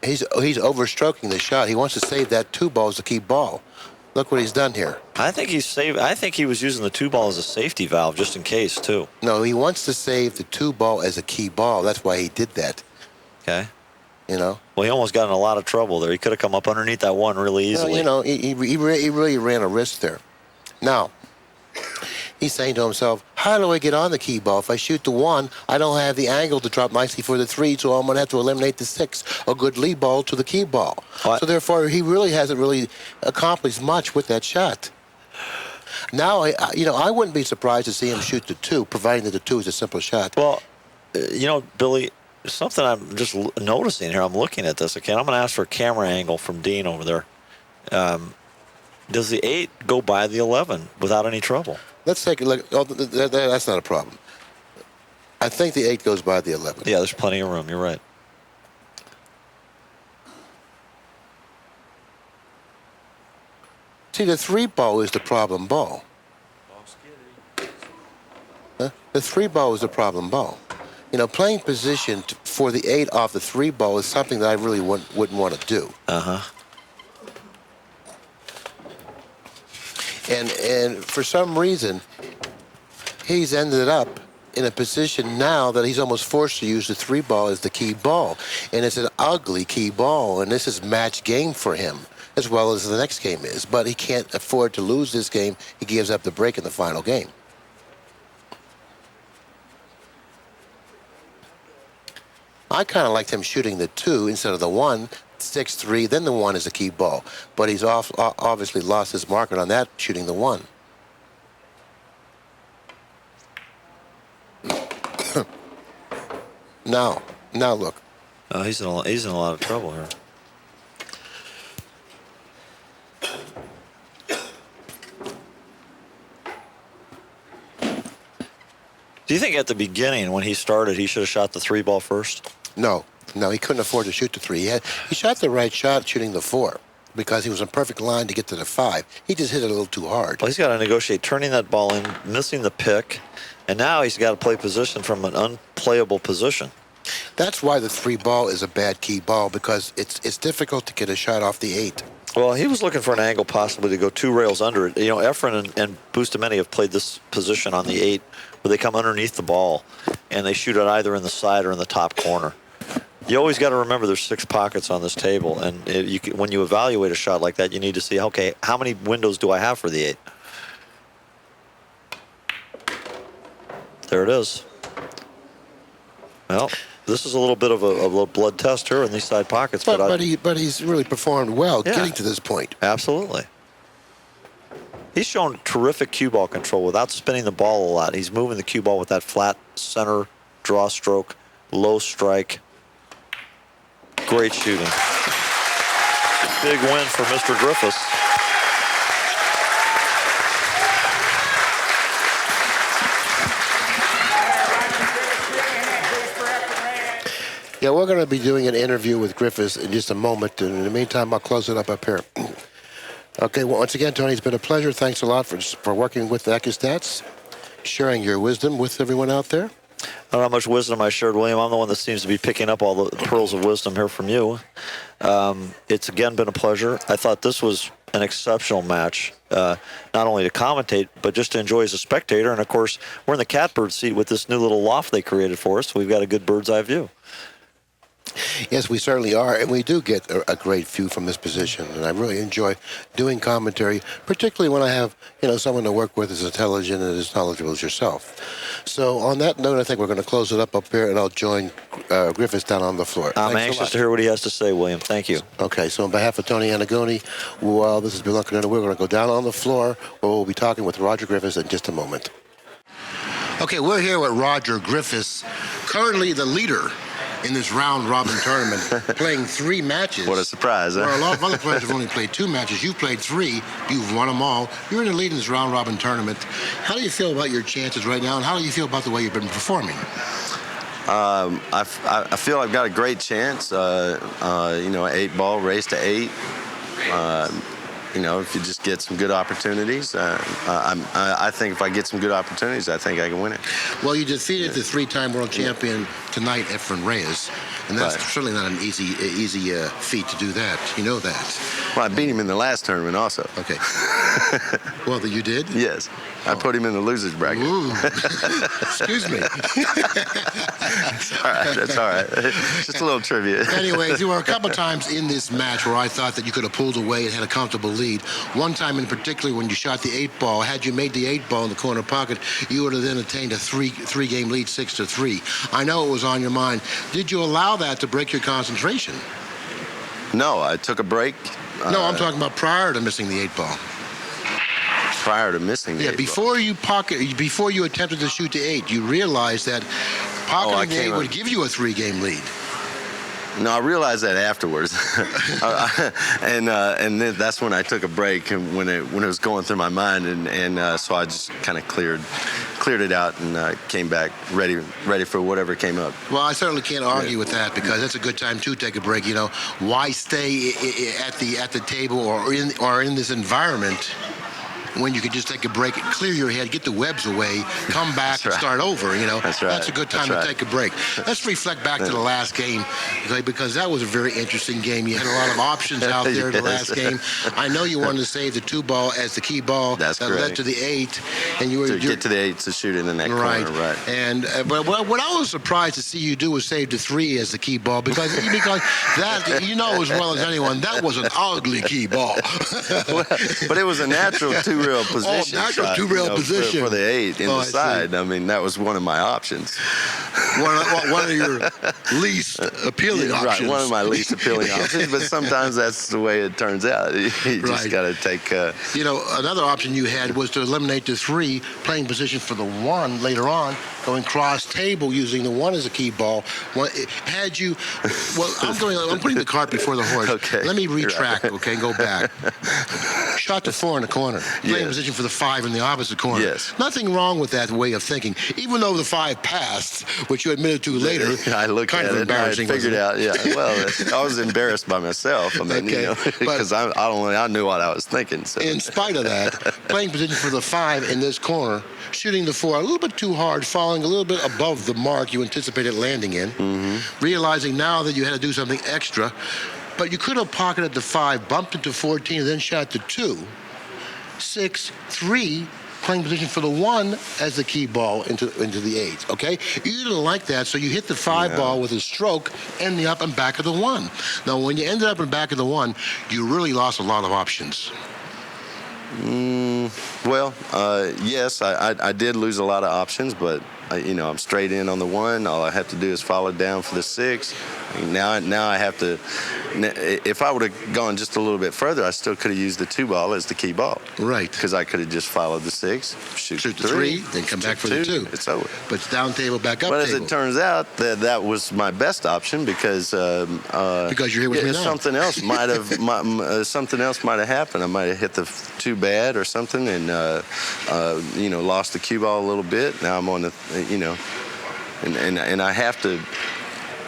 He's overstroking the shot. He wants to save that 2 ball as the key ball. Look what he's done here. I think he was using the 2 ball as a safety valve just in case, too. No, he wants to save the 2 ball as a key ball. That's why he did that. Okay. Well, he almost got in a lot of trouble there. He could have come up underneath that 1 really easily. He really ran a risk there. Now, he's saying to himself, how do I get on the key ball? If I shoot the 1, I don't have the angle to drop nicely for the 3, so I'm going to have to eliminate the 6, a good lead ball to the key ball. So therefore, he really hasn't really accomplished much with that shot. Now, I wouldn't be surprised to see him shoot the 2, providing that the 2 is a simple shot. Well, Billy, something I'm just noticing here. I'm looking at this. Okay, I'm going to ask for a camera angle from Dean over there. Does the 8 go by the 11 without any trouble? Let's take a look. Oh, that's not a problem. I think the 8 goes by the 11. Yeah, there's plenty of room. You're right. See, the 3 ball is the problem ball. The 3 ball is the problem ball. Playing position for the 8 off the 3 ball is something that I really wouldn't want to do. And for some reason, he's ended up in a position now that he's almost forced to use the 3 ball as the key ball. And it's an ugly key ball, and this is match game for him, as well as the next game is. But he can't afford to lose this game. He gives up the break in the final game. I kind of liked him shooting the 2 instead of the 1, 6-3, then the 1 is a key ball. But he's obviously lost his market on that, shooting the 1. Now look. Oh, he's in a lot of trouble here. Do you think at the beginning when he started he should have shot the 3 ball first? No, he couldn't afford to shoot the 3. He shot the right shot shooting the 4 because he was in perfect line to get to the 5. He just hit it a little too hard. Well, he's got to negotiate turning that ball in, missing the pick, and now he's got to play position from an unplayable position. That's why the 3 ball is a bad key ball, because it's difficult to get a shot off the 8. Well, he was looking for an angle possibly to go 2 rails under it. You know, Efren and Bustamante have played this position on the 8 where they come underneath the ball and they shoot it either in the side or in the top corner. You always got to remember there's 6 pockets on this table, and when you evaluate a shot like that, you need to see, okay, how many windows do I have for the 8? There it is. Well, this is a little bit of a blood test here in these side pockets. But he's really performed well getting to this point. Absolutely. He's shown terrific cue ball control without spinning the ball a lot. He's moving the cue ball with that flat center draw stroke, low strike. Great shooting. Big win for Mr. Griffis. Yeah, we're going to be doing an interview with Griffis in just a moment, and in the meantime, I'll close it up here. Okay, well, once again, Tony, it's been a pleasure. Thanks a lot for working with Accu-Stats, sharing your wisdom with everyone out there. I don't know how much wisdom I shared, William. I'm the one that seems to be picking up all the pearls of wisdom here from you. It's, again, been a pleasure. I thought this was an exceptional match, not only to commentate, but just to enjoy as a spectator. And, of course, we're in the catbird seat with this new little loft they created for us. We've got a good bird's eye view. Yes, we certainly are, and we do get a great view from this position, and I really enjoy doing commentary, particularly when I have, someone to work with as intelligent and as knowledgeable as yourself. So on that note, I think we're going to close it up here, and I'll join Griffis down on the floor. I'm anxious to hear what he has to say, William. Thank you. Okay, so on behalf of Tony Annigoni, well, this is Bill Incardona. We're going to go down on the floor, where we'll be talking with Roger Griffis in just a moment. Okay, we're here with Roger Griffis, currently the leader in this round-robin tournament, playing 3 matches. What a surprise, huh? Where a lot of other players have only played 2 matches. You've played 3. You've won them all. You're in the lead in this round-robin tournament. How do you feel about your chances right now, and how do you feel about the way you've been performing? I feel I've got a great chance. 8-ball race to 8. If you just get some good opportunities, I think if I get some good opportunities, I think I can win it. Well, you defeated the 3-time world champion tonight, Efren REYES, and that's certainly not an easy feat to do that. You know that. Well, I beat him in the last tournament also. Okay. Well, you did? Yes. I put him in the loser's bracket. Ooh. Excuse me. That's all right. Just a little trivia. Anyways, there were a couple times in this match where I thought that you could have pulled away and had a comfortable lead. One time in particular when you shot the 8-ball, had you made the 8-ball in the corner pocket, you would have then attained a three-game lead, 6-3. I know it was on your mind. Did you allow that to break your concentration? No, I took a break. No, I'm talking about prior to missing the 8-ball. Prior to missing the 8-ball. Before you attempted to shoot the 8, you realized that pocketing the 8 would give you a 3-game lead. No, I realized that afterwards, and then that's when I took a break, and when it was going through my mind, and so I just kind of cleared it out and came back ready for whatever came up. Well, I certainly can't argue with that, because that's a good time to take a break. Why stay at the table or in this environment when you could just take a break, clear your head, get the webs away, come back and start over, That's right. That's a good time to take a break. Let's reflect back to the last game, because that was a very interesting game. You had a lot of options out there in the last game. I know you wanted to save the 2-ball as the key ball that led to the 8, and you were to get to the 8 to shoot it in that corner, right? And but what I was surprised to see you do was save the 3 as the key ball, because that, as well as anyone, that was an ugly key ball. But it was a natural 2 rail position. natural shot, two-rail position. for the 8 in the side. I mean, that was one of my options. One of your least appealing options. Right, one of my least appealing options, but sometimes that's the way it turns out. You just got to take... another option you had was to eliminate the 3, playing position for the 1 later on, going cross-table using the 1 as a key ball. Had you... Well, I'm putting the cart before the horse. Okay. Let me retract, okay, and go back. Shot the 4 in the corner, playing position for the 5 in the opposite corner. Yes. Nothing wrong with that way of thinking, even though the 5 passed, which you admitted to later. I looked kind at of it embarrassing. I figured out, well, I was embarrassed by myself. I mean, because I knew what I was thinking. So. In spite of that, playing position for the 5 in this corner, shooting the 4 a little bit too hard, falling a little bit above the mark you anticipated landing in, realizing now that you had to do something extra, but you could have pocketed the 5, bumped into 14, and then shot the 2, 6, 3, playing position for the 1 as the key ball into the 8, okay? You didn't like that, so you hit the 5 ball with a stroke in the up and back of the 1. Now, when you ended up in back of the 1, you really lost a lot of options. Well, yes, I did lose a lot of options, but I'm straight in on the 1. All I have to do is follow down for the 6. Now I have to. If I would have gone just a little bit further, I still could have used the 2 ball as the key ball. Right. Because I could have just followed the 6, shoot the 3, then come back for the 2. It's over. But it's down table, back up but table. But as it turns out, that was my best option because you're here with me now. Something else might have happened. I might have hit the 2 bad or something, and lost the cue ball a little bit. Now I'm on the and I have to.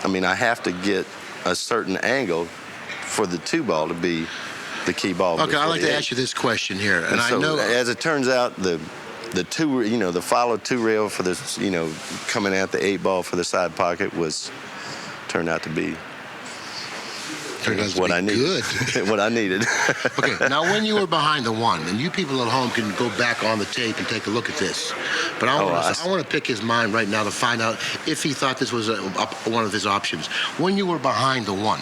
I have to get a certain angle for the 2 ball to be the key ball. Okay, I'd like to ask you this question here, and so, I know as it turns out, the 2, the follow 2 rail for the, coming at the 8 ball for the side pocket turned out to be what I needed. Good. What I needed. Okay, now when you were behind the 1, and you people at home can go back on the tape and take a look at this, but I want to pick his mind right now to find out if he thought this was one of his options. When you were behind the 1,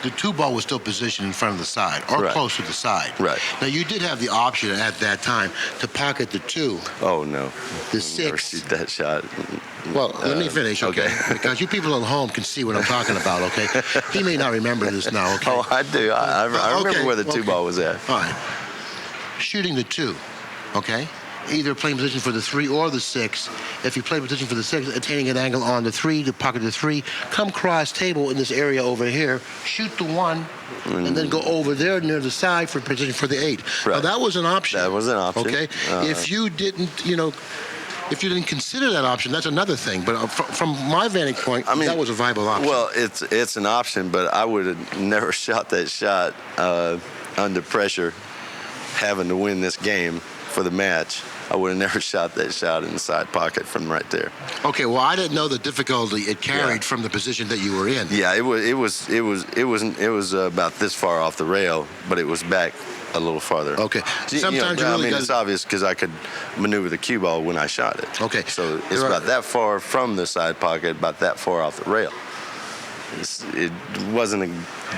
the 2 ball was still positioned in front of the side or close to the side. Right. Now you did have the option at that time to pocket the 2. Oh no. The 6. Never shoot that shot. Well, let me finish, okay? Because you people at home can see what I'm talking about, okay? He may not remember this now, okay? Oh, I do. I remember where the 2 ball was at. All right. Shooting the 2, okay? Either playing position for the 3 or the 6. If you play position for the 6, attaining an angle on the 3 to pocket the 3, come cross table in this area over here, shoot the 1, and then go over there near the side for position for the 8. Right. Now that was an option. That was an option. Okay. If you didn't, if you didn't consider that option, that's another thing. But from my vantage point, that was a viable option. Well, it's an option, but I would have never shot that shot under pressure, having to win this game for the match. I would have never shot that shot in the side pocket from right there. Okay, well, I didn't know the difficulty it carried from the position that you were in. Yeah, it was about this far off the rail, but it was back a little farther. Okay. Sometimes it's obvious because I could maneuver the cue ball when I shot it. Okay. So it's about that far from the side pocket, about that far off the rail. It wasn't a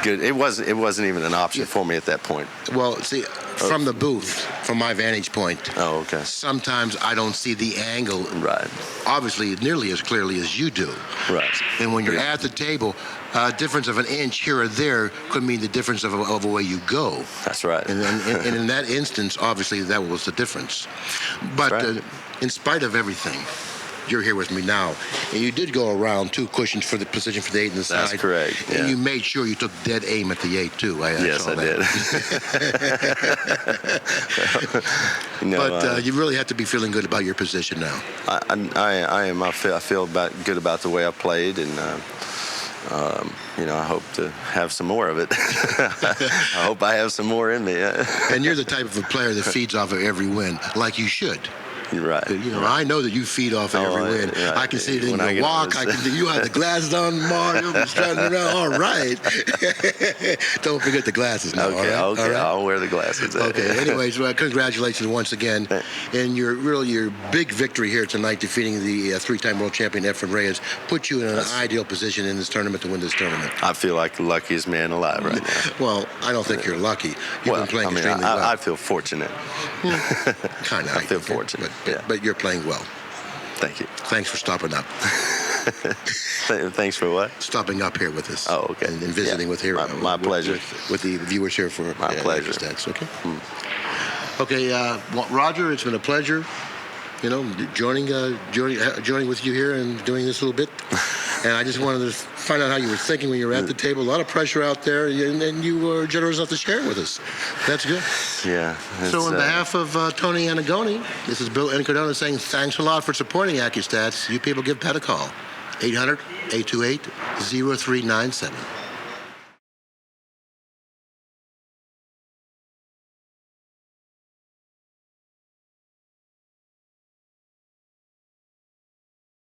good. It wasn't even an option for me at that point. Well, see, from the booth, from my vantage point. Oh, okay. Sometimes I don't see the angle. Right. Obviously, nearly as clearly as you do. Right. And when you're at the table, a difference of an inch here or there could mean the difference of a way you go. That's right. And in that instance, obviously, that was the difference. But in spite of everything, you're here with me now, and you did go around 2 cushions for the position for the 8 in the side. That's correct. Yeah. And you made sure you took dead aim at the 8 too. Yes, I did. But you really have to be feeling good about your position now. I am. I feel good about the way I played, and I hope to have some more of it. I hope I have some more in me. And you're the type of a player that feeds off of every win, like you should. Right. You know, I know that you feed off every win. Right. I can see it in When I your get walk. I can see you have the glasses on tomorrow. You'll be strutting around. All right. Don't forget the glasses now. Okay, all right? okay. I'll wear the glasses. Okay. Anyways, well, congratulations once again, and your big victory here tonight, defeating the three-time world champion Efren REYES, put you in an ideal position in this tournament to win this tournament. I feel like the luckiest man alive right now. Well, I don't think you're lucky. You've been playing extremely well. I feel fortunate. Kind of. I feel fortunate. But you're playing well. Thank you. Thanks for stopping up. Thanks for what? Stopping up here with us. Oh, okay. And visiting with here. My pleasure. With the viewers here for my pleasure. Accu-Stats, okay? Okay, Roger, it's been a pleasure, you know, joining with you here and doing this little bit. And I just wanted to find out how you were thinking when you were at the table. A lot of pressure out there, and you were generous enough to share it with us. That's good. Yeah. So on behalf of Tony Annigoni, this is Bill Incardona saying thanks a lot for supporting Accu-Stats. You people give Pat a call. 800-828-0397.